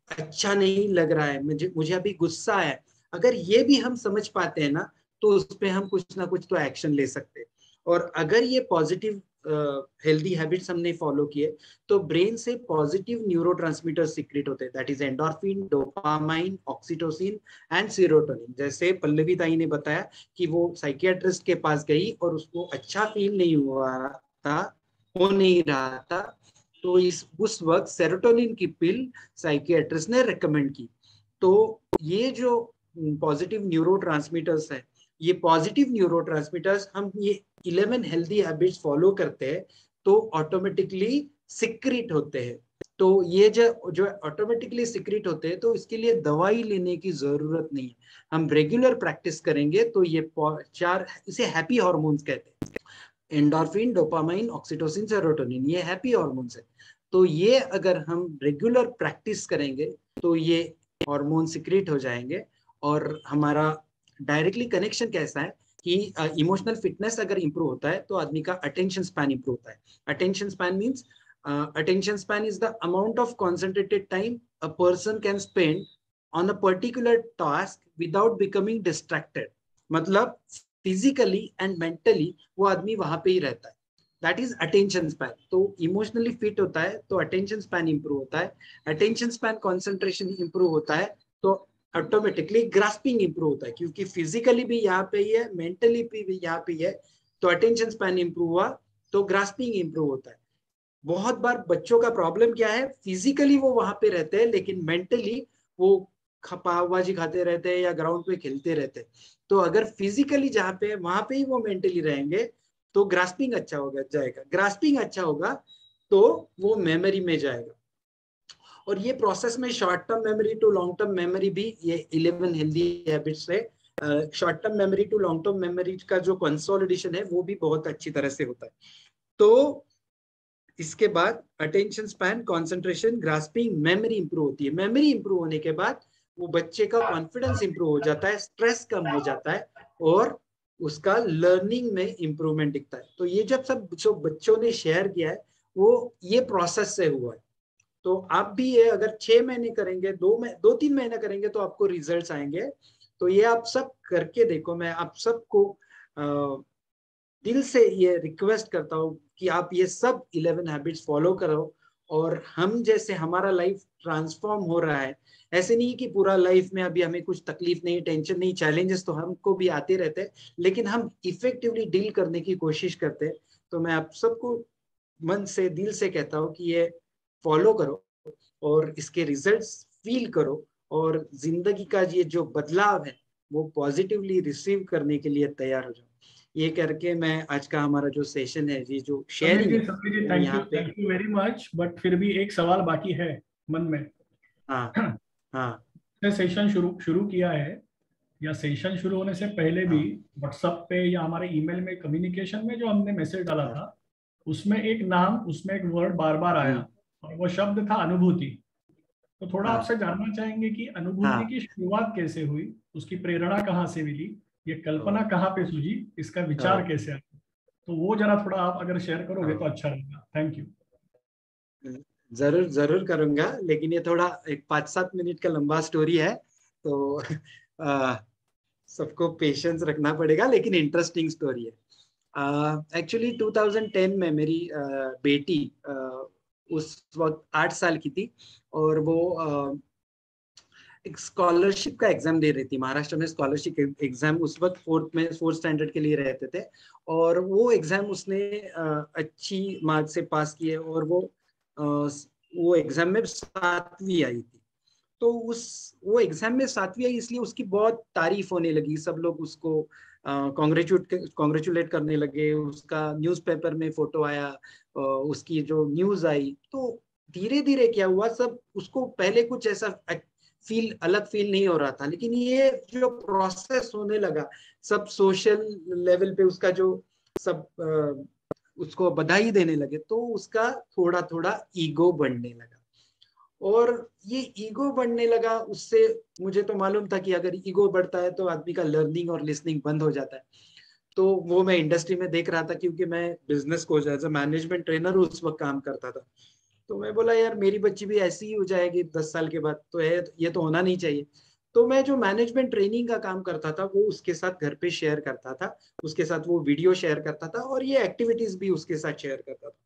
अच्छा नहीं लग रहा है, मुझे अभी गुस्सा है। अगर ये भी हम समझ पाते हैं ना तो उस पर हम कुछ ना कुछ तो एक्शन ले सकते हैं। और अगर ये पॉजिटिव हेल्दी हैबिट्स हमने फॉलो किए तो ब्रेन से पॉजिटिव न्यूरोट्रांसमीटर सीक्रेट होते हैं, that is endorphin, dopamine, oxytocin and serotonin. जैसे पल्लवी ताई ने बताया कि वो साइकियाट्रिस्ट के पास गई और उसको अच्छा फील नहीं हो नहीं रहा था, तो उस वक्त सेरोटोनिन की पिल साइकियाट्रिस्ट ने रेकमेंड की। तो ये जो पॉजिटिव न्यूरोट्रांसमीटर्स है, ये पॉजिटिव न्यूरोट्रांसमीटर्स हम ये 11 हेल्दी हैबिट्स फॉलो करते हैं तो ऑटोमेटिकली सिक्रेट होते हैं। तो ये जो ऑटोमेटिकली सिक्रेट होते हैं तो इसके लिए दवाई लेने की जरूरत नहीं है। हम रेगुलर प्रैक्टिस करेंगे तो ये 4, इसे हैप्पी हार्मोन्स कहते हैं, एंडोर्फिन, डोपामाइन, ऑक्सीटोसिन, सेरोटोनिन, ये हैप्पी हार्मोन्स है। तो ये अगर हम रेगुलर प्रैक्टिस करेंगे तो ये हार्मोन सिक्रेट हो जाएंगे। और हमारा डायरेक्टली कनेक्शन कैसा है कि इमोशनल फिटनेस अगर इंप्रूव होता है तो आदमी का अटेंशन स्पैन इंप्रूव होता है. Attention span means attention span is the amount of concentrated time a person can spend on a particular task without becoming distracted. मतलब physically and mentally वो आदमी वहां पे ही रहता है. That is attention span. तो emotionally fit होता है तो attention span improve होता है. Attention span concentration improve होता है तो ऑटोमेटिकली ग्रास्पिंग इंप्रूव होता है, क्योंकि फिजिकली भी यहाँ पे ही है, मेंटली भी यहाँ पे ही है. तो अटेंशन स्पैन इंप्रूव हुआ तो ग्रास्पिंग इंप्रूव होता है. बहुत बार बच्चों का प्रॉब्लम क्या है, फिजिकली वो वहां पे रहते हैं लेकिन मेंटली वो पावभाजी खाते रहते हैं या ग्राउंड पे खेलते रहते हैं. तो अगर फिजिकली जहाँ पे वहां पे ही वो मेंटली रहेंगे तो ग्रास्पिंग अच्छा होगा जाएगा. ग्रास्पिंग अच्छा होगा तो वो मेमोरी में जाएगा. और ये प्रोसेस में short term memory to long term memory भी, ये 11 हेल्दी हैबिट्स से short term memory to long term memory का जो कंसोलिडेशन है वो भी बहुत अच्छी तरह से होता है. तो इसके बाद attention span, concentration, grasping, memory improve होती है. मेमोरी इंप्रूव होने के बाद वो बच्चे का कॉन्फिडेंस इंप्रूव हो जाता है, स्ट्रेस कम हो जाता है और उसका लर्निंग में इंप्रूवमेंट दिखता है. तो ये जब सब जो बच्चों ने शेयर किया है वो ये प्रोसेस से हुआ है. तो आप भी ये अगर 6 महीने करेंगे, 2-3 महीने करेंगे तो आपको रिजल्ट्स आएंगे. तो ये आप सब करके देखो. मैं आप सबको दिल से ये रिक्वेस्ट करता हूँ कि आप ये सब 11 हैबिट्स फॉलो करो. और हम जैसे हमारा लाइफ ट्रांसफॉर्म हो रहा है, ऐसे नहीं कि पूरा लाइफ में अभी हमें कुछ तकलीफ नहीं, टेंशन नहीं, चैलेंजेस तो हमको भी आते रहते हैं, लेकिन हम इफेक्टिवली डील करने की कोशिश करते हैं. तो मैं आप सबको मन से, दिल से कहता हूँ कि ये फॉलो करो और इसके रिजल्ट्स फील करो और जिंदगी का ये जो बदलाव है वो पॉजिटिवली रिसीव करने के लिए तैयार हो जाओ. ये करके मैं आज का हमारा जो सेशन है, ये जो शेयरिंग है, thank you very much. But फिर भी एक सवाल बाकी है मन में. हाँ. सेशन शुरू किया है या सेशन शुरू होने से पहले भी व्हाट्सएप पे या हमारे ईमेल में कम्युनिकेशन में जो हमने मैसेज डाला था उसमें एक नाम, उसमें एक वर्ड बार बार आया और वो शब्द था अनुभूति. तो थोड़ा आपसे जानना चाहेंगे कि अनुभूति की शुरुआत कैसे हुई, उसकी प्रेरणा कहाँ से मिली, ये कल्पना कहाँ पे सूझी, इसका विचार कैसे आया. तो वो जरा थोड़ा आप अगर शेयर करोगे तो अच्छा रहेगा. Thank you. जरूर करूंगा, लेकिन ये थोड़ा एक 5-7 मिनट का लंबा स्टोरी है तो सबको पेशेंस रखना पड़ेगा, लेकिन इंटरेस्टिंग स्टोरी है. एक्चुअली 2010 में मेरी बेटी उस वक्त 8 साल की थी और वो एक स्कॉलरशिप का एग्जाम दे रही थी. महाराष्ट्र में स्कॉलरशिप एग्जाम उस वक्त 4th स्टैंडर्ड के लिए रहते थे और वो एग्जाम उसने अच्छी मार्क्स से पास किए और वो एग्जाम में 7वीं आई थी. तो वो एग्जाम में 7वीं आई, इसलिए उसकी बहुत तारीफ होने लगी. सब लोग उसको कॉन्ग्रेचुलेट करने लगे. उसका न्यूज़पेपर में फोटो आया, उसकी जो न्यूज आई. तो धीरे धीरे क्या हुआ, सब उसको पहले कुछ ऐसा अलग फील नहीं हो रहा था, लेकिन ये जो प्रोसेस होने लगा, सब सोशल लेवल पे उसका जो सब उसको बधाई देने लगे, तो उसका थोड़ा थोड़ा ईगो बढ़ने लगा. और ये ईगो बढ़ने लगा, उससे मुझे तो मालूम था कि अगर ईगो बढ़ता है तो आदमी का लर्निंग और लिसनिंग बंद हो जाता है. तो वो मैं इंडस्ट्री में देख रहा था, क्योंकि मैं business coach as a management trainer उस वक्त काम करता था. तो मैं बोला यार मेरी बच्ची भी ऐसी ही हो जाएगी 10 साल के बाद, तो ये तो होना नहीं चाहिए. तो मैं जो मैनेजमेंट ट्रेनिंग का काम करता था वो उसके साथ घर पे शेयर करता था, उसके साथ वो वीडियो शेयर करता था और ये एक्टिविटीज भी उसके साथ शेयर करता था.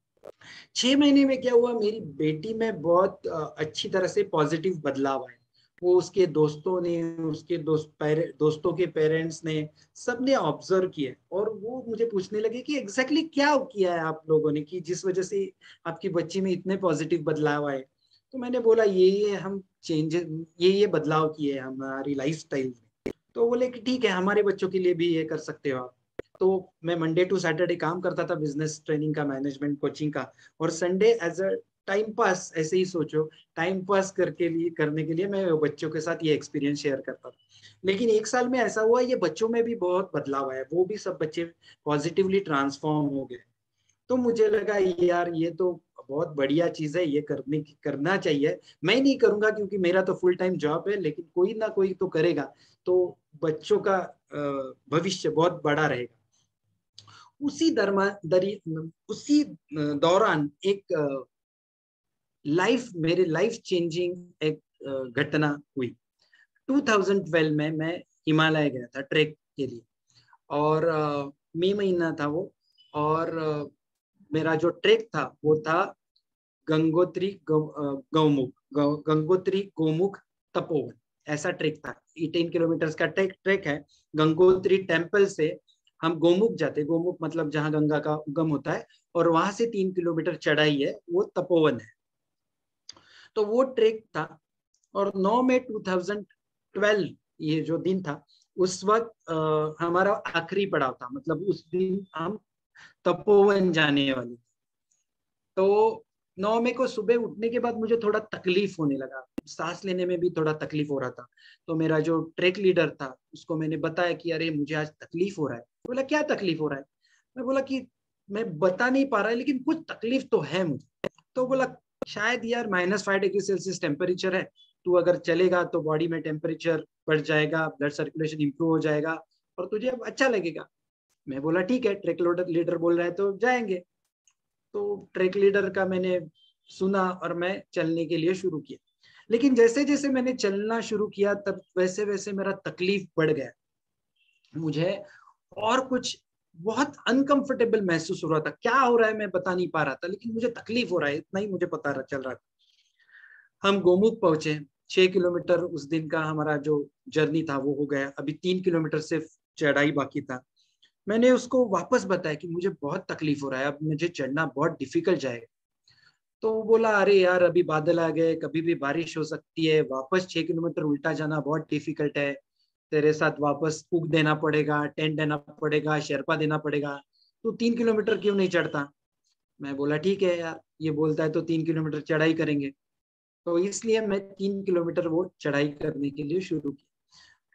6 महीने में क्या हुआ, मेरी बेटी में बहुत अच्छी तरह से पॉजिटिव बदलाव आए. वो उसके दोस्तों ने, उसके दोस्तों के पेरेंट्स ने, सबने ऑब्जर्व किया और वो मुझे पूछने लगे कि एग्जैक्टली क्या किया है आप लोगों ने कि जिस वजह से आपकी बच्ची में इतने पॉजिटिव बदलाव आए. तो मैंने बोला ये हम चेंजेस, ये बदलाव किए हमारी लाइफस्टाइल में. तो बोले कि ठीक है, हमारे बच्चों के लिए भी ये कर सकते हो आप. तो मैं मंडे टू सैटरडे काम करता था बिजनेस ट्रेनिंग का, मैनेजमेंट कोचिंग का, और Sunday as a time pass, ऐसे ही सोचो टाइम पास करने के लिए मैं बच्चों के साथ ये एक्सपीरियंस शेयर करता था. लेकिन 1 साल में ऐसा हुआ, ये बच्चों में भी बहुत बदलाव आया, वो भी सब बच्चे पॉजिटिवली ट्रांसफॉर्म हो गए. तो मुझे लगा यार ये तो बहुत बढ़िया चीज है, ये करना चाहिए. मैं नहीं करूंगा क्योंकि मेरा तो फुल टाइम जॉब है, लेकिन कोई ना कोई तो करेगा. तो बच्चों का भविष्य बहुत बड़ा रहेगा। उसी दौरान एक मेरे लाइफ चेंजिंग एक घटना हुई। 2012 में मैं हिमालय गया था ट्रैक के लिए, और मई महीना था वो, और मेरा जो ट्रैक था वो था गंगोत्री गोमुख तपोवन, ऐसा ट्रैक था। 18 किलोमीटर का ट्रैक है। गंगोत्री टेम्पल से हम गोमुख जाते, गोमुख मतलब जहाँ गंगा का उगम होता है, और वहां से 3 किलोमीटर चढ़ाई है, वो तपोवन है। तो वो ट्रैक था, और 9 मई 2012 ये जो दिन था, उस वक्त हमारा आखिरी पड़ाव था, मतलब उस दिन हम तपोवन जाने वाले थे। तो 9 मई को सुबह उठने के बाद मुझे थोड़ा तकलीफ होने लगा, सांस लेने में भी थोड़ा तकलीफ हो रहा था। तो मेरा जो ट्रैक लीडर था उसको मैंने बताया कि अरे मुझे आज तकलीफ हो रहा है। बोला क्या तकलीफ हो रहा है? मैं बोला कि मैं बता नहीं पा रहा है, लेकिन कुछ तकलीफ तो है मुझे। तो बोला शायद यार -5 डिग्री सेल्सियस टेम्परेचर है, तू अगर चलेगा तो बॉडी में टेम्परेचर बढ़ जाएगा, ब्लड सर्कुलेशन इंप्रूव हो जाएगा और तुझे अब अच्छा लगेगा। मैं बोला ठीक है, ट्रैक लीडर बोल रहा है तो जाएंगे। तो ट्रैक लीडर का मैंने सुना और मैं चलने के लिए शुरू किया। लेकिन जैसे जैसे मैंने चलना शुरू किया तब वैसे वैसे मेरा तकलीफ बढ़ गया। मुझे और कुछ बहुत अनकंफर्टेबल महसूस हो रहा था। क्या हो रहा है मैं बता नहीं पा रहा था, लेकिन मुझे तकलीफ हो रहा है, इतना ही मुझे पता चल रहा था। हम गोमुख पहुंचे। 6 किलोमीटर उस दिन का हमारा जो जर्नी था वो हो गया। अभी 3 किलोमीटर सिर्फ चढ़ाई बाकी था। मैंने उसको वापस बताया कि मुझे बहुत तकलीफ हो रहा है, अब मुझे चढ़ना बहुत डिफिकल्ट जाएगा। तो वो बोला अरे यार अभी बादल आ गए, कभी भी बारिश हो सकती है, वापस 6 किलोमीटर उल्टा जाना बहुत डिफिकल्ट है, तेरे साथ वापस कुक देना पड़ेगा, टेंट देना पड़ेगा, शेरपा देना पड़ेगा, तो 3 किलोमीटर क्यों नहीं चढ़ता? मैं बोला ठीक है यार, ये बोलता है तो 3 किलोमीटर चढ़ाई करेंगे। तो इसलिए मैं 3 किलोमीटर वो चढ़ाई करने के लिए शुरू की।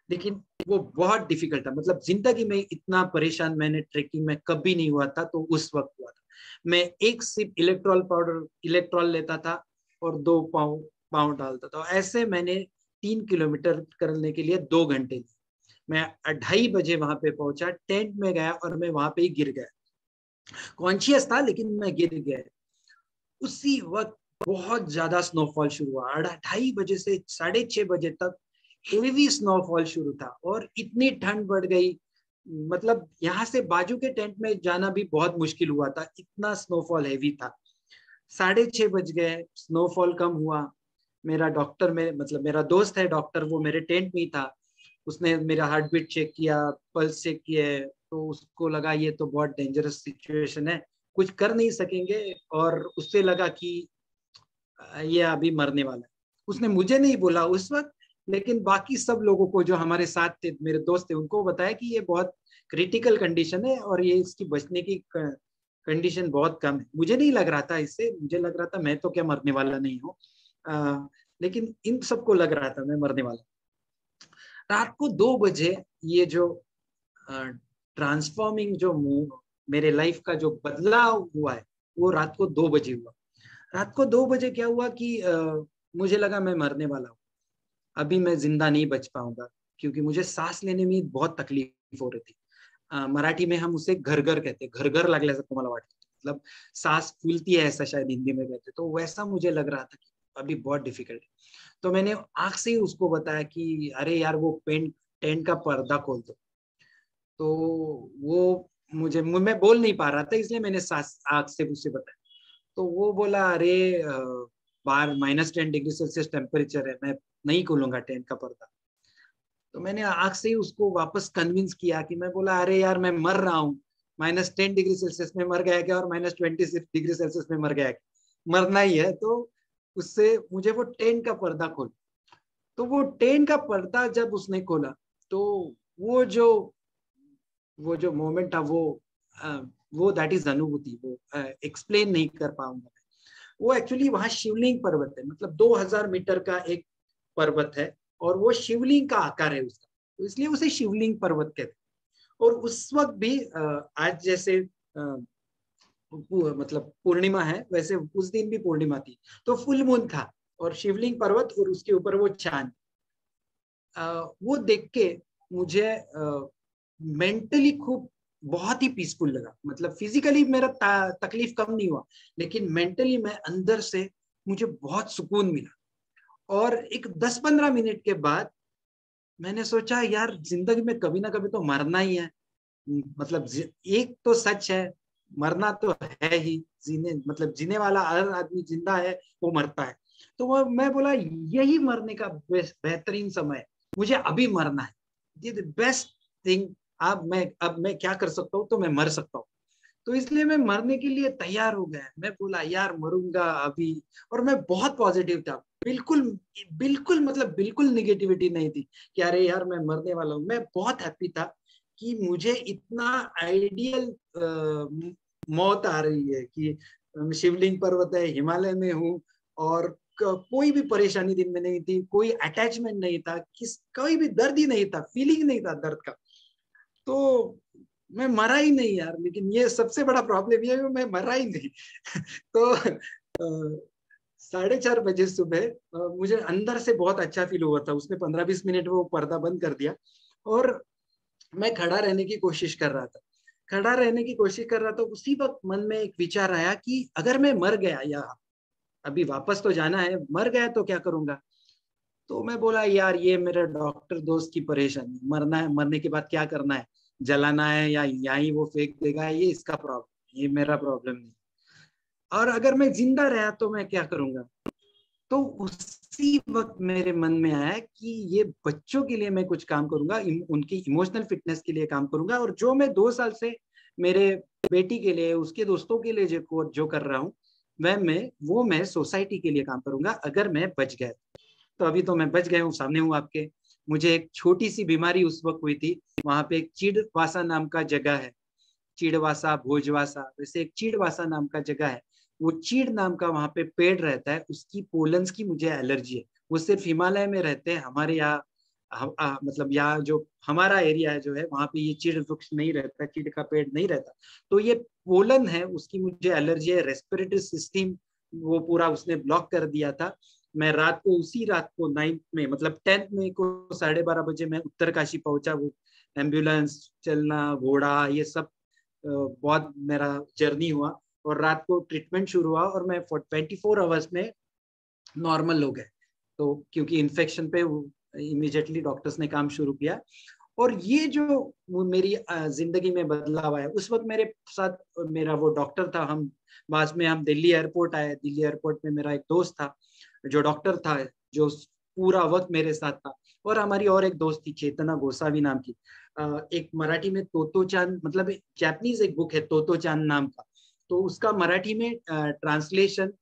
लेकिन वो बहुत डिफिकल्ट था, मतलब जिंदगी में इतना परेशान मैंने ट्रेकिंग में कभी नहीं हुआ था, तो उस वक्त हुआ था। मैं एक सिप इलेक्ट्रॉल लेता था और 2 पाँव डालता था। ऐसे मैंने 3 किलोमीटर करने के लिए 2 घंटे लिए। मैं 2:30 बजे वहां पे पहुंचा, टेंट में गया और मैं वहां पे ही गिर गया। कॉन्शियस था लेकिन मैं गिर गया। उसी वक्त बहुत ज्यादा स्नोफॉल शुरू हुआ। 2:30 बजे से 6:30 बजे तक हेवी स्नोफॉल शुरू था और इतनी ठंड बढ़ गई, मतलब यहाँ से बाजू के टेंट में जाना भी बहुत मुश्किल हुआ था, इतना स्नोफॉल हेवी था। 6:30 बज गए, स्नोफॉल कम हुआ। मेरा डॉक्टर में मतलब मेरा दोस्त है डॉक्टर, वो मेरे टेंट में ही था। उसने मेरा हार्ट बीट चेक किया, पल्स चेक किए, तो उसको लगा ये तो बहुत डेंजरस सिचुएशन है, कुछ कर नहीं सकेंगे, और उससे लगा कि ये अभी मरने वाला है। उसने मुझे नहीं बोला उस वक्त, लेकिन बाकी सब लोगों को जो हमारे साथ थे, मेरे दोस्त थे, उनको बताया कि ये बहुत क्रिटिकल कंडीशन है और ये इसकी बचने की कंडीशन बहुत कम है। मुझे नहीं लग रहा था इससे, मुझे लग रहा था मैं तो क्या मरने वाला नहीं हूँ, लेकिन इन सबको लग रहा था मैं मरने वाला। रात को 2 बजे ये जो ट्रांसफॉर्मिंग जो मेरे लाइफ का जो बदलाव हुआ है वो रात को 2 बजे हुआ। रात को 2 बजे क्या हुआ कि मुझे लगा मैं मरने वाला हूँ, अभी मैं जिंदा नहीं बच पाऊंगा, क्योंकि मुझे सांस लेने में बहुत तकलीफ हो रही थी। मराठी में हम उसे घरघर कहते, घरघर लागल्याचं तुम्हाला वाटतं, मतलब सांस फूलती है ऐसा शायद हिंदी में कहते। तो वैसा मुझे लग रहा था कि अभी बहुत डिफिकल्ट है। तो मैंने आंख से ही उसको बताया कि अरे यार वो टेंट का पर्दा खोल दो। तो वो मैं बोल नहीं पा रहा था, इसलिए मैंने आंख से उसे बताया। तो वो बोला अरे बाहर -10 डिग्री सेल्सियस टेम्परेचर है, मैं नहीं खोलूंगा टेंट का पर्दा। तो मैंने आंख से ही उसको वापस कन्विंस किया कि मैं बोला अरे यार मैं मर रहा हूँ, -10 डिग्री सेल्सियस में मर गया क्या और -26 डिग्री सेल्सियस में मर गया क्या, मरना ही है। तो उससे मुझे वो टेंट का पर्दा खोल। तो वो टेंट का पर्दा जब उसने खोला तो वो जो मोमेंट था वो दैट इज अनुभूति, वो एक्सप्लेन नहीं कर पाऊंगा। वो एक्चुअली वहां शिवलिंग पर्वत है, मतलब 2000 मीटर का एक पर्वत है और वो शिवलिंग का आकार है उसका, तो इसलिए उसे शिवलिंग पर्वत कहते हैं। और उस वक्त भी आज जैसे मतलब पूर्णिमा है, वैसे उस दिन भी पूर्णिमा थी, तो फुल मून था और शिवलिंग पर्वत और उसके ऊपर वो चांद। वो देख के मुझे मेंटली खूब बहुत ही पीसफुल लगा। मतलब फिजिकली मेरा तकलीफ कम नहीं हुआ, लेकिन मेंटली मैं अंदर से मुझे बहुत सुकून मिला। और एक 10-15 मिनट के बाद मैंने सोचा यार जिंदगी में कभी ना कभी तो मरना ही है। मतलब एक तो सच है, मरना तो है ही, जीने वाला हर आदमी जिंदा है, वो मरता है। तो वो मैं बोला यही मरने का बेहतरीन समय है, मुझे अभी मरना है, ये द बेस्ट थिंग। अब मैं क्या कर सकता हूँ, तो मैं मर सकता हूँ। तो इसलिए मैं मरने के लिए तैयार हो गया। मैं बोला यार मरूंगा अभी। और मैं बहुत पॉजिटिव था, बिल्कुल बिल्कुल मतलब बिल्कुल निगेटिविटी नहीं थी कि अरे यार मैं मरने वाला हूँ। मैं बहुत हैप्पी था कि मुझे इतना आइडियल मौत आ रही है कि शिवलिंग पर्वत है, हिमालय में हूँ, और कोई भी परेशानी दिन में नहीं थी, कोई अटैचमेंट नहीं था, कोई भी दर्द ही नहीं था, फीलिंग नहीं था दर्द का। तो मैं मरा ही नहीं यार। लेकिन ये सबसे बड़ा प्रॉब्लम ये है मैं मरा ही नहीं। तो 4:30 बजे सुबह मुझे अंदर से बहुत अच्छा फील हुआ था। उसने 15-20 मिनट वो पर्दा बंद कर दिया और मैं खड़ा रहने की कोशिश कर रहा था। उसी वक्त मन में एक विचार आया कि अगर मैं मर गया, या अभी वापस तो जाना है, मर गया तो क्या करूंगा। तो मैं बोला यार ये मेरे डॉक्टर दोस्त की परेशानी, मरना है, मरने के बाद क्या करना है, जलाना है या यहीं वो फेंक देगा, ये इसका प्रॉब्लम, ये मेरा प्रॉब्लम नहीं। और अगर मैं जिंदा रहा तो मैं क्या करूंगा। तो उसी वक्त मेरे मन में आया कि ये बच्चों के लिए मैं कुछ काम करूंगा, उनकी इमोशनल फिटनेस के लिए काम करूंगा। और जो मैं 2 साल से मेरे बेटी के लिए, उसके दोस्तों के लिए जो कर रहा हूँ, मैं सोसाइटी के लिए काम करूंगा, अगर मैं बच गया। तो अभी तो मैं बच गया हूँ, सामने हूँ आपके। मुझे एक छोटी सी बीमारी उस वक्त हुई थी। वहां पे एक चिड़वासा नाम का जगह है, चिड़वासा भोजवासा, वैसे एक चिड़वासा नाम का जगह है। वो चीड़ नाम का वहां पे पेड़ रहता है, उसकी पोलन्स की मुझे एलर्जी है। वो सिर्फ हिमालय में रहते हैं, हमारे यहाँ मतलब यहाँ जो हमारा एरिया है जो है, वहां पे ये चीड़ वृक्ष नहीं रहता, चीड़ का पेड़ नहीं रहता। तो ये पोलन है, उसकी मुझे एलर्जी है। रेस्पिरेटरी सिस्टम वो पूरा उसने ब्लॉक कर दिया था। मैं उसी रात को 9th में, मतलब 10th में को 12:30 बजे मैं उत्तरकाशी पहुंचा। वो एम्बुलेंस, चलना, घोड़ा, ये सब बहुत मेरा जर्नी हुआ। और रात को ट्रीटमेंट शुरू हुआ और मैं 24 आवर्स में नॉर्मल हो गए। तो क्योंकि इन्फेक्शन पे इमीडिएटली डॉक्टर्स ने काम शुरू किया। और ये जो मेरी जिंदगी में बदलाव आया, उस वक्त मेरे साथ मेरा वो डॉक्टर था। बाद में हम दिल्ली एयरपोर्ट आए। दिल्ली एयरपोर्ट में मेरा एक दोस्त था जो डॉक्टर था, जो पूरा वक्त मेरे साथ था। और हमारी और एक दोस्त थी, चेतना गोसावी नाम की। एक मराठी में तोतो चांद, मतलब जापानीज एक बुक है तोतो चांद नाम का, तो उसका मराठी में ट्रांसलेशन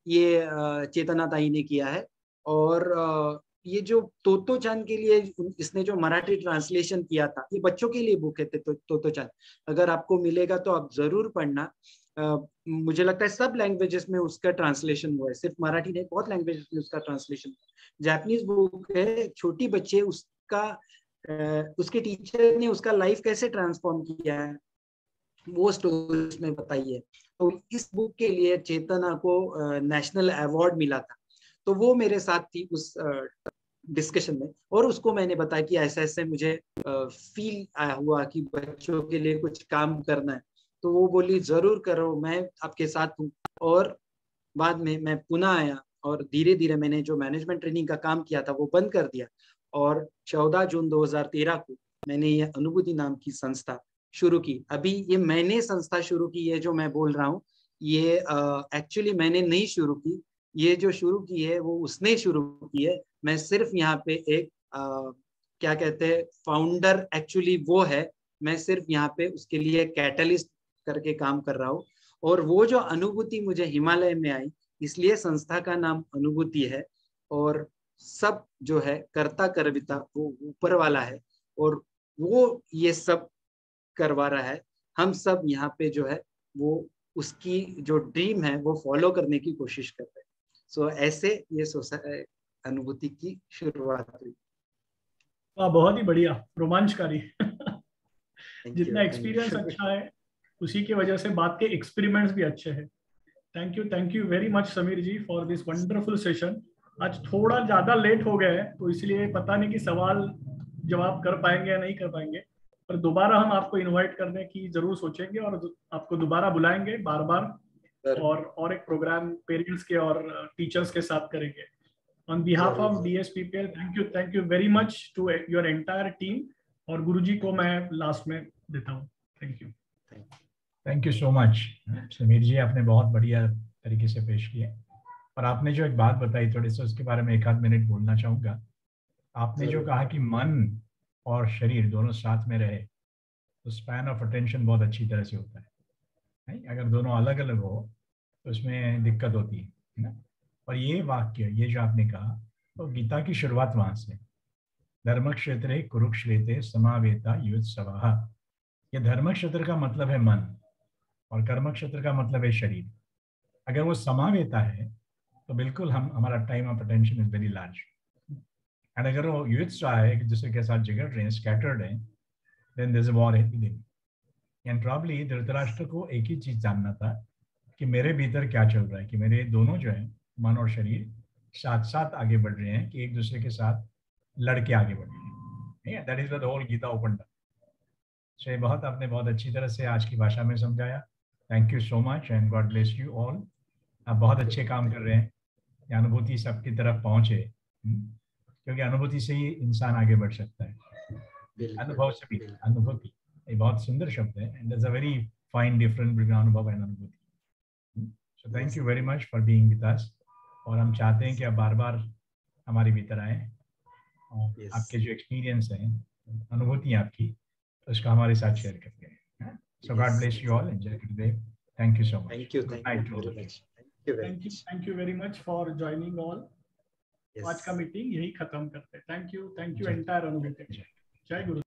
ये चेतना ताई ने किया है। और ये जो तोतो चांद के लिए इसने जो मराठी ट्रांसलेशन किया था, ये बच्चों के लिए बुक है तोतो चांद। अगर आपको मिलेगा तो आप जरूर पढ़ना। मुझे लगता है सब लैंग्वेजेस में उसका ट्रांसलेशन हुआ है, सिर्फ मराठी नहीं, बहुत लैंग्वेजेस में उसका ट्रांसलेशन हुआ है। जापानीज बुक है, छोटी बच्चे उसके टीचर ने उसका लाइफ कैसे ट्रांसफॉर्म किया है वो स्टोरी उसमें बताई है। तो इस बुक के लिए चेतना को नेशनल अवार्ड मिला था। तो वो मेरे साथ थी उस डिस्कशन में, और उसको मैंने बताया कि ऐसे ऐसे मुझे फील हुआ कि बच्चों के लिए कुछ काम करना है। तो वो बोली जरूर करो, मैं आपके साथ हूँ। और बाद में मैं पुणे आया और धीरे धीरे मैंने जो मैनेजमेंट ट्रेनिंग का काम किया था वो बंद कर दिया। और 14 जून 2013 को मैंने ये अनुभूति नाम की संस्था शुरू की। अभी ये मैंने संस्था शुरू की है जो मैं बोल रहा हूँ, ये एक्चुअली मैंने नहीं शुरू की, ये जो शुरू की है वो उसने शुरू की है। मैं सिर्फ यहाँ पे एक क्या कहते हैं फाउंडर, एक्चुअली वो है। मैं सिर्फ यहाँ पे उसके लिए कैटलिस्ट करके काम कर रहा हूँ। और वो जो अनुभूति मुझे हिमालय में आई, इसलिए संस्था का नाम अनुभूति है। और सब जो है कर्ता कर्विता वो ऊपर वाला है, और वो ये सब करवा रहा है। हम सब यहाँ पे जो है वो उसकी जो ड्रीम है वो फॉलो करने की कोशिश कर रहे हैं। सो ऐसे ये अनुभूति की शुरुआत हुई। बहुत ही बढ़िया, रोमांचकारी। जितना एक्सपीरियंस अच्छा है उसी की वजह से बात के एक्सपेरिमेंट्स भी अच्छे हैं। Thank you very much Sameer ji for this wonderful session. आज थोड़ा ज्यादा लेट हो गया है तो इसलिए पता नहीं कि सवाल जवाब कर पाएंगे या नहीं कर पाएंगे, पर दोबारा हम आपको इनवाइट करने की जरूर सोचेंगे और आपको दोबारा बुलाएंगे बार बार, और एक प्रोग्राम पेरेंट्स के और टीचर्स के साथ करेंगे. On behalf of DSPPL, thank you very much to your entire team. और गुरुजी को मैं लास्ट में देता हूँ. Thank you so much Sameer ji, आपने बहुत बढ़िया तरीके से पेश किया. और आपने जो एक बात बताई थोड़ी सी उसके बारे में 1 आध मिनट बोलना चाहूँगा. आपने जो कहा कि मन और शरीर दोनों साथ में रहे तो स्पैन ऑफ अटेंशन बहुत अच्छी तरह से होता है, नहीं? अगर दोनों अलग अलग हो तो उसमें दिक्कत होती है ना. और ये वाक्य, ये जो आपने कहा, तो गीता की शुरुआत वहां से, धर्म क्षेत्रे कुरुक्षेत्रे समावेता युत्सवः. ये धर्म क्षेत्र का मतलब है मन और कर्म क्षेत्र का मतलब है शरीर. अगर वो समावेता है तो बिल्कुल हमारा time of attention is very large. And अगर वो युत्साह है, एक दूसरे के साथ झगड़ रहे हैं, स्कैटर्ड है, then there is a war within. And probably Dhritarashtra को एक ही चीज जानना था कि मेरे भीतर क्या चल रहा है, कि मेरे दोनों जो है मन और शरीर साथ साथ आगे बढ़ रहे हैं कि एक दूसरे के साथ लड़के आगे बढ़ रहे हैं. That is the whole Gita open. So ये बहुत आपने बहुत अच्छी तरह से आज की भाषा में समझाया. Thank you so much and God bless you all. आप बहुत अच्छे काम कर रहे हैं. ये अनुभूति सबकी तरफ पहुंचे, क्योंकि अनुभूति से ही इंसान आगे बढ़ सकता है. अनुभव से भी अनुभूति, ये बहुत सुंदर शब्द है. And there is a very fine difference between anubhav and anubhuti. So thank you very much for being with us. और हम चाहते हैं कि आप बार बार हमारे भीतर आए और आपके जो एक्सपीरियंस है, अनुभूति आपकी, तो उसको हमारे साथ शेयर करते हैं. So God bless you all. Enjoy today. Thank you so much. Thank you very much for joining all. आज का मीटिंग यही खत्म करते हैं. थैंक यू एंटायर अनुभूति. जय गुरु.